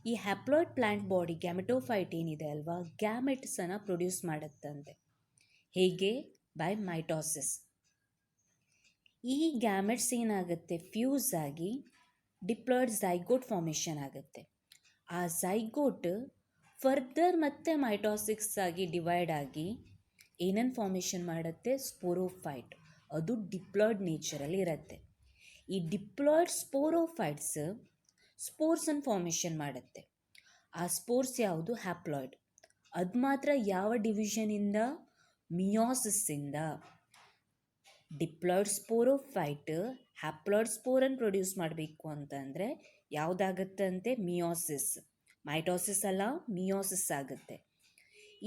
ಈ ಹ್ಯಾಪ್ಲಾಯ್ಡ್ ಪ್ಲ್ಯಾಂಟ್ ಬಾಡಿ ಗ್ಯಾಮೆಟೋಫೈಟ್ ಏನಿದೆ ಅಲ್ವಾ, ಗ್ಯಾಮೆಟ್ಸನ್ನು ಪ್ರೊಡ್ಯೂಸ್ ಮಾಡುತ್ತಂತೆ. ಹೇಗೆ? By mitosis. ಈ ಗ್ಯಾಮೆಟ್ಸ್ ಏನಾಗುತ್ತೆ? ಫ್ಯೂಸ್ ಆಗಿ ಡಿಪ್ಲಾಯ್ಡ್ ಝೈಗೋಟ್ ಫಾರ್ಮೇಷನ್ ಆಗುತ್ತೆ. ಆ ಝೈಗೋಟ್ ಫರ್ದರ್ ಮತ್ತೆ ಮೈಟೋಸಿಕ್ಸ್ ಆಗಿ ಡಿವೈಡ್ ಆಗಿ ಏನನ್ನು ಫಾರ್ಮೇಷನ್ ಮಾಡುತ್ತೆ? ಸ್ಪೋರೋಫೈಟ್. ಅದು ಡಿಪ್ಲಾಯ್ಡ್ ನೇಚರಲ್ಲಿ ಇರುತ್ತೆ. ಈ ಡಿಪ್ಲಾಯ್ಡ್ ಸ್ಪೋರೋಫೈಟ್ಸ್ ಸ್ಪೋರ್ಸನ್ನು ಫಾರ್ಮೇಷನ್ ಮಾಡುತ್ತೆ. ಆ ಸ್ಪೋರ್ಸ್ ಯಾವುದು? ಹ್ಯಾಪ್ಲಾಯ್ಡ್. ಅದು ಮಾತ್ರ ಯಾವ ಡಿವಿಷನಿಂದ? ಮಿಯೋಸಿಸ್ಸಿಂದ. ಡಿಪ್ಲಾಯ್ಡ್ ಸ್ಪೋರೋಫೈಟ್ ಹ್ಯಾಪ್ಲಾಯ್ಡ್ ಸ್ಪೋರನ್ನು ಪ್ರೊಡ್ಯೂಸ್ ಮಾಡಬೇಕು ಅಂತಂದರೆ ಯಾವುದಾಗತ್ತಂತೆ? ಮಿಯೋಸಿಸ್. ಮೈಟೋಸಿಸ್ ಅಲ್ಲ, ಮಿಯೋಸಿಸ್ ಆಗುತ್ತೆ.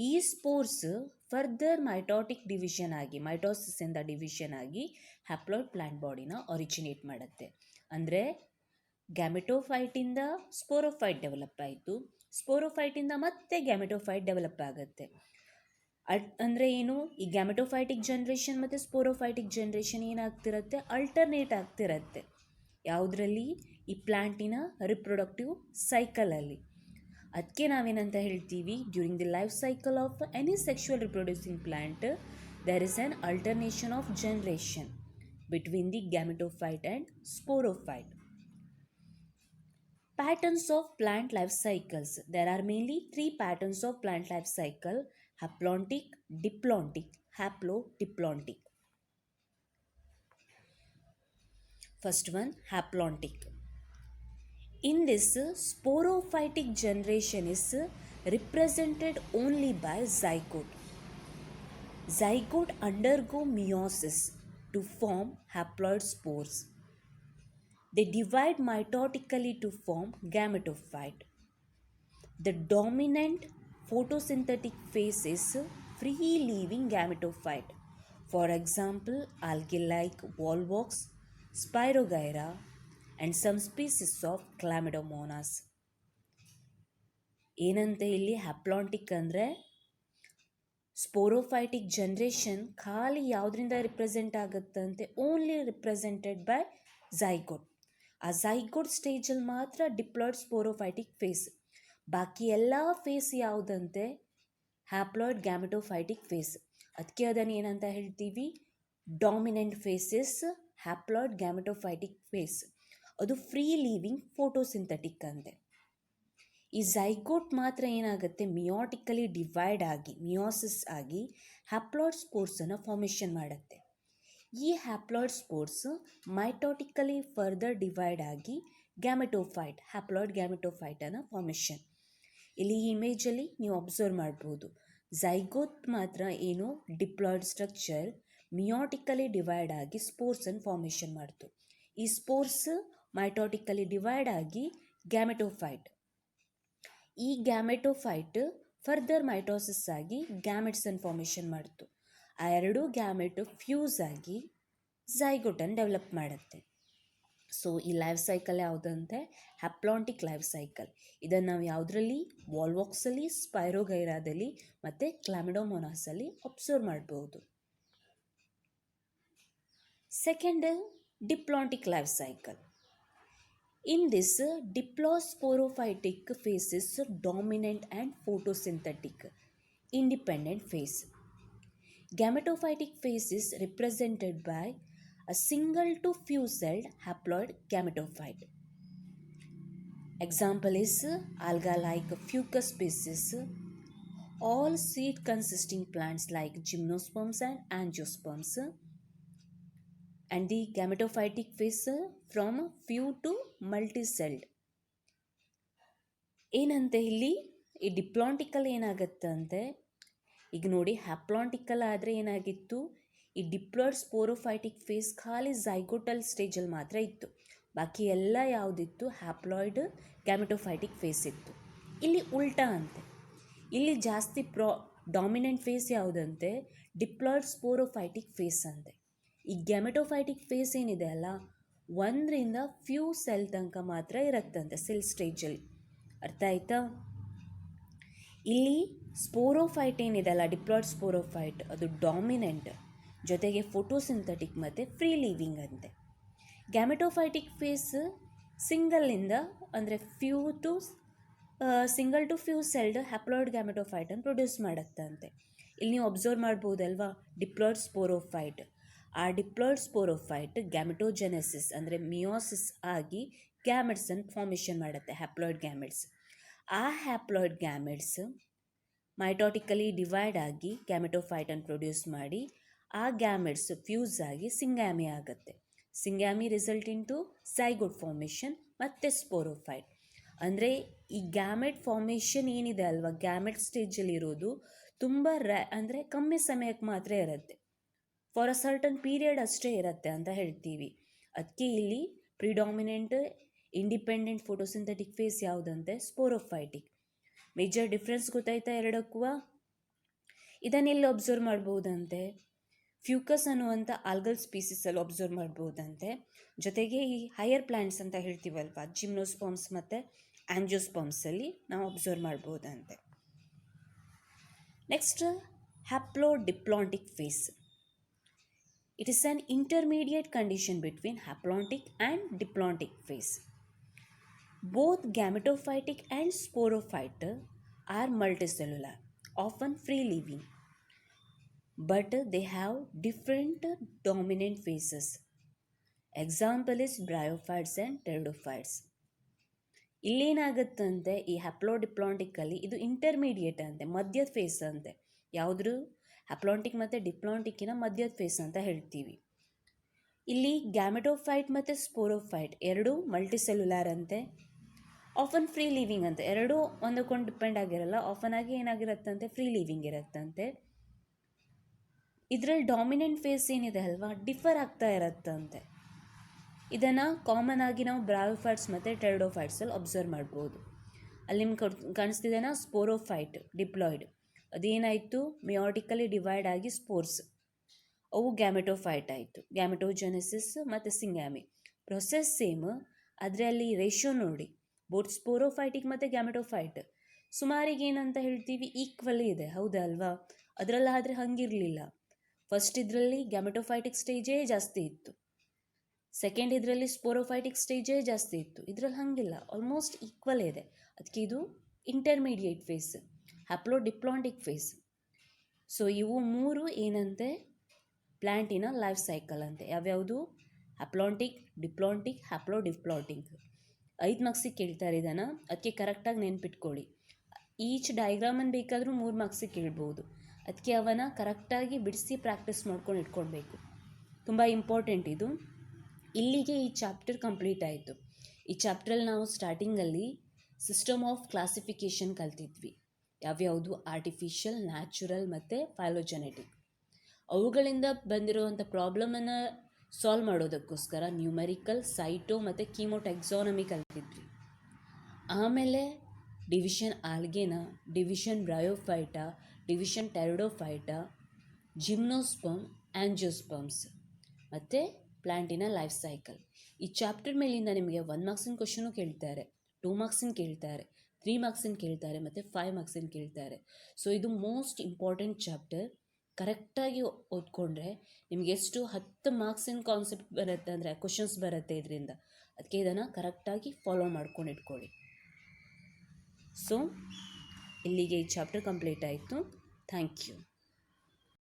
ಈ ಸ್ಪೋರ್ಸ್ ಫರ್ದರ್ ಮೈಟೋಟಿಕ್ ಡಿವಿಷನ್ ಆಗಿ, ಮೈಟೋಸಿಸ್ಸಿಂದ ಡಿವಿಷನ್ ಆಗಿ ಹ್ಯಾಪ್ಲಾಯ್ಡ್ ಪ್ಲ್ಯಾಂಟ್ ಬಾಡಿನ ಒರಿಜಿನೇಟ್ ಮಾಡುತ್ತೆ. ಅಂದರೆ ಗ್ಯಾಮೆಟೋಫೈಟಿಂದ ಸ್ಪೋರೋಫೈಟ್ ಡೆವಲಪ್ ಆಯಿತು, ಸ್ಪೋರೋಫೈಟಿಂದ ಮತ್ತೆ ಗ್ಯಾಮೆಟೋಫೈಟ್ ಡೆವಲಪ್ ಆಗುತ್ತೆ. ಅಂದರೆ ಏನು? ಈ ಗ್ಯಾಮೆಟೋಫೈಟಿಕ್ ಜನ್ರೇಷನ್ ಮತ್ತು ಸ್ಪೋರೋಫೈಟಿಕ್ ಜನ್ರೇಷನ್ ಏನಾಗ್ತಿರುತ್ತೆ? ಅಲ್ಟರ್ನೇಟ್ ಆಗ್ತಿರುತ್ತೆ. ಯಾವುದರಲ್ಲಿ? ಈ ಪ್ಲ್ಯಾಂಟಿನ ರಿಪ್ರೊಡಕ್ಟಿವ್ ಸೈಕಲಲ್ಲಿ. ಅದಕ್ಕೆ ನಾವೇನಂತ ಹೇಳ್ತೀವಿ? During the life cycle of any sexual reproducing plant there is an alternation of generation between the gametophyte and sporophyte. Patterns of plant life cycles. There are mainly 3 patterns of plant life cycle: haplontic, diplontic, haplodiplontic. First one, haplontic. In this, sporophytic generation is represented only by zygote. Zygote undergo meiosis to form haploid spores. They divide mitotically to form gametophyte. The dominant photosynthetic phase is free-living gametophyte. For example, algae like volvox, Spirogyra, and some species of Chlamydomonas. ಏನಂತೆ ಇಲ್ಲಿ? Haplontic ಅಂದರೆ sporophytic generation ಖಾಲಿ ಯಾವುದರಿಂದ represent ಆಗುತ್ತಂತೆ? Only represented by zygote. ಆ zygote ಸ್ಟೇಜಲ್ಲಿ ಮಾತ್ರ diploid sporophytic phase. ಬಾಕಿ ಎಲ್ಲ ಫೇಸ್ ಯಾವುದಂತೆ? Haploid gametophytic phase. ಅದಕ್ಕೆ ಅದನ್ನು ಏನಂತ ಹೇಳ್ತೀವಿ? Dominant phases haploid gametophytic phase. ಅದು ಫ್ರೀ ಲೀವಿಂಗ್ ಫೋಟೋಸಿಂಥೆಟಿಕ್ ಅಂತೆ. ಈ ಝೈಗೋಟ್ ಮಾತ್ರ ಏನಾಗುತ್ತೆ? ಮಿಯೋಟಿಕಲಿ ಡಿವೈಡ್ ಆಗಿ, ಮಿಯೋಸಿಸ್ ಆಗಿ ಹ್ಯಾಪ್ಲಾಯ್ಡ್ ಸ್ಪೋರ್ಸನ್ನು ಫಾರ್ಮೇಷನ್ ಮಾಡುತ್ತೆ. ಈ haploid spores mitotically further divide ಆಗಿ ಗ್ಯಾಮೆಟೋಫೈಟ್, ಹ್ಯಾಪ್ಲಾಯ್ಡ್ ಗ್ಯಾಮೆಟೋಫೈಟನ್ನು ಫಾರ್ಮೇಷನ್. ಇಲ್ಲಿ ಈ ಇಮೇಜಲ್ಲಿ ನೀವು ಅಬ್ಸರ್ವ್ ಮಾಡ್ಬೋದು. ಝೈಗೋಟ್ ಮಾತ್ರ ಏನು? ಡಿಪ್ಲಾಯ್ಡ್ ಸ್ಟ್ರಕ್ಚರ್ ಮಿಯೋಟಿಕಲಿ ಡಿವೈಡ್ ಆಗಿ ಸ್ಪೋರ್ಸನ್ನು ಫಾರ್ಮೇಷನ್ ಮಾಡ್ತು. ಈ ಸ್ಪೋರ್ಸ್ ಮೈಟೋಟಿಕಲಿ ಡಿವೈಡ್ ಆಗಿ ಗ್ಯಾಮೆಟೋಫೈಟ್. ಈ ಗ್ಯಾಮೆಟೋಫೈಟ್ ಫರ್ದರ್ ಮೈಟೋಸಿಸ್ ಆಗಿ ಗ್ಯಾಮೆಟ್ಸನ್ನು ಫಾರ್ಮೇಷನ್ ಮಾಡ್ತು. ಆ ಎರಡೂ ಗ್ಯಾಮೆಟ್ ಫ್ಯೂಸ್ ಆಗಿ ಝೈಗೋಟನ್ನು ಡೆವಲಪ್ ಮಾಡುತ್ತೆ. ಸೊ ಈ ಲೈಫ್ ಸೈಕಲ್ ಯಾವುದಂತೆ ಹ್ಯಾಪ್ಲಾಂಟಿಕ್ ಲೈಫ್ ಸೈಕಲ್. ಇದನ್ನು ನಾವು ಯಾವುದರಲ್ಲಿ ವಾಲ್ವಾಕ್ಸಲ್ಲಿ, ಸ್ಪೈರೋಗೈರಾದಲ್ಲಿ ಮತ್ತು ಕ್ಲಾಮಿಡೋಮೊನಾಸಲ್ಲಿ ಅಬ್ಸರ್ವ್ ಮಾಡ್ಬೋದು. Second, diplontic life cycle. In this, diplosporophytic phase is dominant and photosynthetic, independent phase. Gametophytic phase is represented by a single to few-celled haploid gametophyte. Example is alga-like fucus species, all seed-consisting plants like gymnosperms and angiosperms, and the gametophytic phase from few to multi-celled. ಏನಂತೆ ಇಲ್ಲಿ ಈ ಡಿಪ್ಲಾಂಟಿಕಲ್ ಏನಾಗತ್ತಂತೆ, ಈಗ ನೋಡಿ ಹ್ಯಾಪ್ಲಾಂಟಿಕಲ್ ಆದರೆ ಏನಾಗಿತ್ತು, ಈ diploid sporophytic face ಖಾಲಿ ಝೈಗೋಟಲ್ ಸ್ಟೇಜಲ್ಲಿ ಮಾತ್ರ ಇತ್ತು, ಬಾಕಿ ಎಲ್ಲ ಯಾವುದಿತ್ತು ಹ್ಯಾಪ್ಲಾಯ್ಡ್ ಗ್ಯಾಮೆಟೋಫೈಟಿಕ್ ಫೇಸ್ ಇತ್ತು. ಇಲ್ಲಿ ಉಲ್ಟಾ ಅಂತೆ, ಇಲ್ಲಿ ಜಾಸ್ತಿ ಡಾಮಿನೆಂಟ್ ಫೇಸ್ ಯಾವುದಂತೆ ಡಿಪ್ಲಾಯ್ಡ್ ಸ್ಪೋರೋಫೈಟಿಕ್ ಫೇಸ್ ಅಂತೆ. ಈ ಗ್ಯಾಮೆಟೋಫೈಟಿಕ್ ಫೇಸ್ ಏನಿದೆ ಅಲ್ಲ, 1ರಿಂದ ಫ್ಯೂ ಸೆಲ್ ತನಕ ಮಾತ್ರ ಇರುತ್ತಂತೆ ಸೆಲ್ ಸ್ಟೇಜಲ್ಲಿ. ಅರ್ಥ ಆಯ್ತಾ? ಇಲ್ಲಿ ಸ್ಪೋರೋಫೈಟ್ ಏನಿದೆ ಅಲ್ಲ, ಡಿಪ್ಲಾಯ್ಡ್ ಸ್ಪೋರೋಫೈಟ್, ಅದು ಡಾಮಿನೆಂಟ್, ಜೊತೆಗೆ ಫೋಟೋಸಿಂಥೆಟಿಕ್ ಮತ್ತು ಫ್ರೀ ಲೀವಿಂಗ್ ಅಂತೆ. ಗ್ಯಾಮೆಟೋಫೈಟಿಕ್ ಫೇಸ್ ಸಿಂಗಲ್ಲಿಂದ ಅಂದರೆ single to few celled haploid ಗ್ಯಾಮೆಟೋಫೈಟನ್ನು ಪ್ರೊಡ್ಯೂಸ್ ಮಾಡುತ್ತಂತೆ. ಇಲ್ಲಿ ನೀವು ಅಬ್ಸರ್ವ್ ಮಾಡ್ಬೋದಲ್ವಾ ಡಿಪ್ಲಾಯ್ಡ್ ಸ್ಪೋರೋಫೈಟ್. ಆ ಡಿಪ್ಲಾಯ್ಡ್ ಸ್ಪೋರೋಫೈಟ್ ಗ್ಯಾಮೆಟೋಜೆನೆಸಿಸ್ ಅಂದರೆ ಮಿಯೋಸಿಸ್ ಆಗಿ ಗ್ಯಾಮೆಟ್ಸನ್ನು ಫಾರ್ಮೇಷನ್ ಮಾಡುತ್ತೆ, ಹ್ಯಾಪ್ಲಾಯ್ಡ್ ಗ್ಯಾಮೆಟ್ಸ್. ಆ ಹ್ಯಾಪ್ಲಾಯ್ಡ್ ಗ್ಯಾಮೆಟ್ಸ್ ಮೈಟೋಟಿಕಲಿ ಡಿವೈಡ್ ಆಗಿ ಗ್ಯಾಮೆಟೋಫೈಟನ್ನು ಪ್ರೊಡ್ಯೂಸ್ ಮಾಡಿ ಆ ಗ್ಯಾಮೆಟ್ಸ್ ಫ್ಯೂಸ್ ಆಗಿ ಸಿಂಗ್ಯಾಮಿ ಆಗುತ್ತೆ. ಸಿಂಗ್ಯಾಮಿ ರಿಸಲ್ಟ್ ಇಂಟು ಝೈಗೋಟ್ ಫಾರ್ಮೇಷನ್ ಮತ್ತು ಸ್ಪೋರೋಫೈಟ್. ಅಂದರೆ ಈ ಗ್ಯಾಮೆಟ್ ಫಾರ್ಮೇಷನ್ ಏನಿದೆ ಅಲ್ವಾ, ಗ್ಯಾಮೆಟ್ ಸ್ಟೇಜಲ್ಲಿ ಇರೋದು ತುಂಬ ಅಂದರೆ ಕಮ್ಮಿ ಸಮಯಕ್ಕೆ ಮಾತ್ರ ಇರುತ್ತೆ, ಫಾರ್ ಅ ಸರ್ಟನ್ ಪೀರಿಯಡ್ ಅಷ್ಟೇ ಇರುತ್ತೆ ಅಂತ ಹೇಳ್ತೀವಿ. ಅದಕ್ಕೆ ಇಲ್ಲಿ ಪ್ರಿಡಾಮಿನೆಂಟ್ ಇಂಡಿಪೆಂಡೆಂಟ್ ಫೋಟೋಸಿಂಥೆಟಿಕ್ ಫೇಸ್ ಯಾವುದಂತೆ ಸ್ಪೋರೋಫೈಟಿಕ್. ಮೇಜರ್ ಡಿಫ್ರೆನ್ಸ್ ಗೊತ್ತಾಯ್ತಾ ಎರಡಕ್ಕೂ? ಇದನ್ನೆಲ್ಲಿ ಅಬ್ಸರ್ವ್ ಮಾಡ್ಬೋದಂತೆ, ಫ್ಯೂಕಸ್ ಅನ್ನುವಂಥ ಆಲ್ಗಲ್ ಸ್ಪೀಸೀಸಲ್ಲಿ ಅಬ್ಸರ್ವ್ ಮಾಡ್ಬೋದಂತೆ. ಜೊತೆಗೆ ಈ ಹೈಯರ್ ಪ್ಲ್ಯಾಂಟ್ಸ್ ಅಂತ ಹೇಳ್ತೀವಲ್ವ, ಜಿಮ್ನೋಸ್ಪರ್ಮ್ಸ್ ಮತ್ತು ಆಂಜಿಯೋಸ್ಪರ್ಮ್ಸಲ್ಲಿ ನಾವು ಅಬ್ಸರ್ವ್ ಮಾಡ್ಬೋದಂತೆ. Next, haplodiplontic phase. It is an intermediate condition between haplontic and diplontic phase. Both gametophytic and sporophyte are multicellular, often free-living, but they have different dominant phases. Example is bryophytes and pteridophytes. ಇಲ್ಲೇನಾಗುತ್ತಂತೆ, ಈ ಹ್ಯಾಪ್ಲೋಡಿಪ್ಲಾಂಟಿಕಲ್ಲಿ ಇದು intermediate ಅಂತೆ, ಮಧ್ಯದ face ಅಂತೆ. ಯಾವುದ್ರು haplontic ಮತ್ತು ಡಿಪ್ಲಾಂಟಿಕ್ಕಿನ ಮಧ್ಯದ face ಅಂತ ಹೇಳ್ತೀವಿ. ಇಲ್ಲಿ ಗ್ಯಾಮೆಟೋಫೈಟ್ ಮತ್ತು ಸ್ಪೋರೋಫೈಟ್ ಎರಡೂ ಮಲ್ಟಿಸೆಲ್ಯುಲಾರ್ ಅಂತೆ, ಆಫನ್ ಫ್ರೀ ಲಿವಿಂಗ್ ಅಂತೆ. ಎರಡೂ ಒಂದಕ್ಕೊಂದು ಡಿಪೆಂಡ್ ಆಗಿರಲ್ಲ, ಆಫನ್ ಆಗಿ ಏನಾಗಿರುತ್ತಂತೆ ಫ್ರೀ ಲಿವಿಂಗ್ ಇರುತ್ತಂತೆ. ಇದರಲ್ಲಿ ಡಾಮಿನೆಂಟ್ ಫೇಸ್ ಏನಿದೆ ಅಲ್ವಾ, ಡಿಫರ್ ಆಗ್ತಾ ಇರುತ್ತಂತೆ. ಇದನ್ನು ಕಾಮನ್ ಆಗಿ ನಾವು ಬ್ರಯೋಫೈಟ್ಸ್ ಮತ್ತು ಟೆರಿಡೋಫೈಟ್ಸಲ್ಲಿ ಅಬ್ಸರ್ವ್ ಮಾಡ್ಬೋದು. ಅಲ್ಲಿ ನಿಮ್ಗೆ ಕಾಣಿಸ್ತಿದೆನಾ ಸ್ಪೋರೋಫೈಟ್ ಡಿಪ್ಲಾಯ್ಡ್, ಅದೇನಾಯಿತು ಮಿಯೋಟಿಕಲಿ ಡಿವೈಡ್ ಆಗಿ ಸ್ಪೋರ್ಸ್, ಅವು ಗ್ಯಾಮೆಟೋಫೈಟ್ ಆಯಿತು. ಗ್ಯಾಮೆಟೋಜೆನೆಸಿಸ್ ಮತ್ತು ಸಿಂಗ್ಯಾಮಿ ಪ್ರೊಸೆಸ್ ಸೇಮ್, ಆದರೆ ಅಲ್ಲಿ ರೇಷಿಯೋ ನೋಡಿ, ಬೋತ್ ಸ್ಪೋರೋಫೈಟಿಕ್ ಮತ್ತು ಗ್ಯಾಮೆಟೋಫೈಟ್ ಸುಮಾರಿಗೆ ಏನಂತ ಹೇಳ್ತೀವಿ ಈಕ್ವಲಿ ಇದೆ, ಹೌದಾ ಅಲ್ವಾ? ಅದರಲ್ಲಾದರೆ ಹಂಗಿರಲಿಲ್ಲ. ಫಸ್ಟ್ ಇದರಲ್ಲಿ ಗ್ಯಾಮೆಟೋಫೈಟಿಕ್ ಸ್ಟೇಜೇ ಜಾಸ್ತಿ ಇತ್ತು, ಸೆಕೆಂಡ್ ಇದರಲ್ಲಿ ಸ್ಪೋರೋಫೈಟಿಕ್ ಸ್ಟೇಜೇ ಜಾಸ್ತಿ ಇತ್ತು. ಇದರಲ್ಲಿ ಹಾಗಿಲ್ಲ, ಆಲ್ಮೋಸ್ಟ್ ಈಕ್ವಲ್ ಇದೆ. ಅದಕ್ಕೆ ಇದು ಇಂಟರ್ಮೀಡಿಯೇಟ್ ಫೇಸ್, ಹ್ಯಾಪ್ಲೋಡಿಪ್ಲಾಂಟಿಕ್ ಫೇಸ್. ಸೊ ಇವು ಮೂರು ಏನಂತೆ ಪ್ಲ್ಯಾಂಟಿನ ಲೈಫ್ ಸೈಕಲ್ ಅಂತೆ. ಯಾವ್ಯಾವುದು? Haplontic, diplontic, ಹ್ಯಾಪ್ಲೋಡಿಪ್ಲಾಂಟಿಕ್. 5 ಮಾರ್ಕ್ಸಿಗೆ ಕೇಳ್ತಾರೆ ಇದನ್ನು, ಅದಕ್ಕೆ ಕರೆಕ್ಟಾಗಿ ನೆನ್ಪಿಟ್ಕೊಳ್ಳಿ. ಈಚ್ ಡಯಾಗ್ರಾಮನ್ನು ಬೇಕಾದರೂ 3 ಮಾರ್ಕ್ಸಿಗೆ ಕೇಳ್ಬೋದು. ಅದಕ್ಕೆ ಅವನ ಕರೆಕ್ಟಾಗಿ ಬಿಡಿಸಿ ಪ್ರಾಕ್ಟೀಸ್ ಮಾಡ್ಕೊಂಡು ಇಟ್ಕೊಳ್ಬೇಕು, ತುಂಬ ಇಂಪಾರ್ಟೆಂಟ್ ಇದು. ಇಲ್ಲಿಗೆ ಈ ಚಾಪ್ಟರ್ ಕಂಪ್ಲೀಟ್ ಆಯಿತು. ಈ ಚಾಪ್ಟ್ರಲ್ಲಿ ನಾವು ಸ್ಟಾರ್ಟಿಂಗಲ್ಲಿ ಸಿಸ್ಟಮ್ ಆಫ್ ಕ್ಲಾಸಿಫಿಕೇಷನ್ ಕಲ್ತಿದ್ವಿ. ಯಾವ್ಯಾವುದು? ಆರ್ಟಿಫಿಷಿಯಲ್, ನ್ಯಾಚುರಲ್ ಮತ್ತು ಫೈಲೋಜೆನೆಟಿಕ್. ಅವುಗಳಿಂದ ಬಂದಿರುವಂಥ ಪ್ರಾಬ್ಲಮನ್ನು ಸಾಲ್ವ್ ಮಾಡೋದಕ್ಕೋಸ್ಕರ ನ್ಯೂಮೆರಿಕಲ್, ಸೈಟೋ ಮತ್ತು ಕೀಮೋಟೆಕ್ಸಾನಮಿ ಕಲ್ತಿದ್ವಿ. ಆಮೇಲೆ ಡಿವಿಷನ್ ಆಲ್ಗೆನಾ, ಡಿವಿಷನ್ ಬ್ರಯೋಫೈಟಾ, ಡಿವಿಷನ್ ಟೆರಡೋಫೈಟಾ, ಜಿಮ್ನೋಸ್ಪರ್ಮ್, ಆಂಜಿಯೋಸ್ಪರ್ಮ್ಸ್ ಮತ್ತು ಪ್ಲ್ಯಾಂಟಿನ ಲೈಫ್ ಸೈಕಲ್. ಈ ಚಾಪ್ಟರ್ ಮೇಲಿಂದ ನಿಮಗೆ 1 ಮಾರ್ಕ್ಸಿನ ಕ್ವಶನು ಕೇಳ್ತಾರೆ, 2 ಮಾರ್ಕ್ಸಿನ ಕೇಳ್ತಾರೆ, 3 ಮಾರ್ಕ್ಸಿನ ಕೇಳ್ತಾರೆ ಮತ್ತು 5 ಮಾರ್ಕ್ಸಿನ ಕೇಳ್ತಾರೆ. ಸೊ ಇದು ಮೋಸ್ಟ್ ಇಂಪಾರ್ಟೆಂಟ್ ಚಾಪ್ಟರ್. ಕರೆಕ್ಟಾಗಿ ಓದ್ಕೊಂಡ್ರೆ ನಿಮಗೆ ಎಷ್ಟು 10 ಮಾರ್ಕ್ಸಿನ ಕಾನ್ಸೆಪ್ಟ್ ಬರುತ್ತೆ ಅಂದರೆ ಕ್ವಶನ್ಸ್ ಬರುತ್ತೆ ಇದರಿಂದ. ಅದಕ್ಕೆ ಇದನ್ನು ಕರೆಕ್ಟಾಗಿ ಫಾಲೋ ಮಾಡ್ಕೊಂಡು ಇಟ್ಕೊಳ್ಳಿ. ಸೊ ಇಲ್ಲಿಗೆ ಈ ಚಾಪ್ಟರ್ ಕಂಪ್ಲೀಟ್ ಆಯಿತು. Thank you.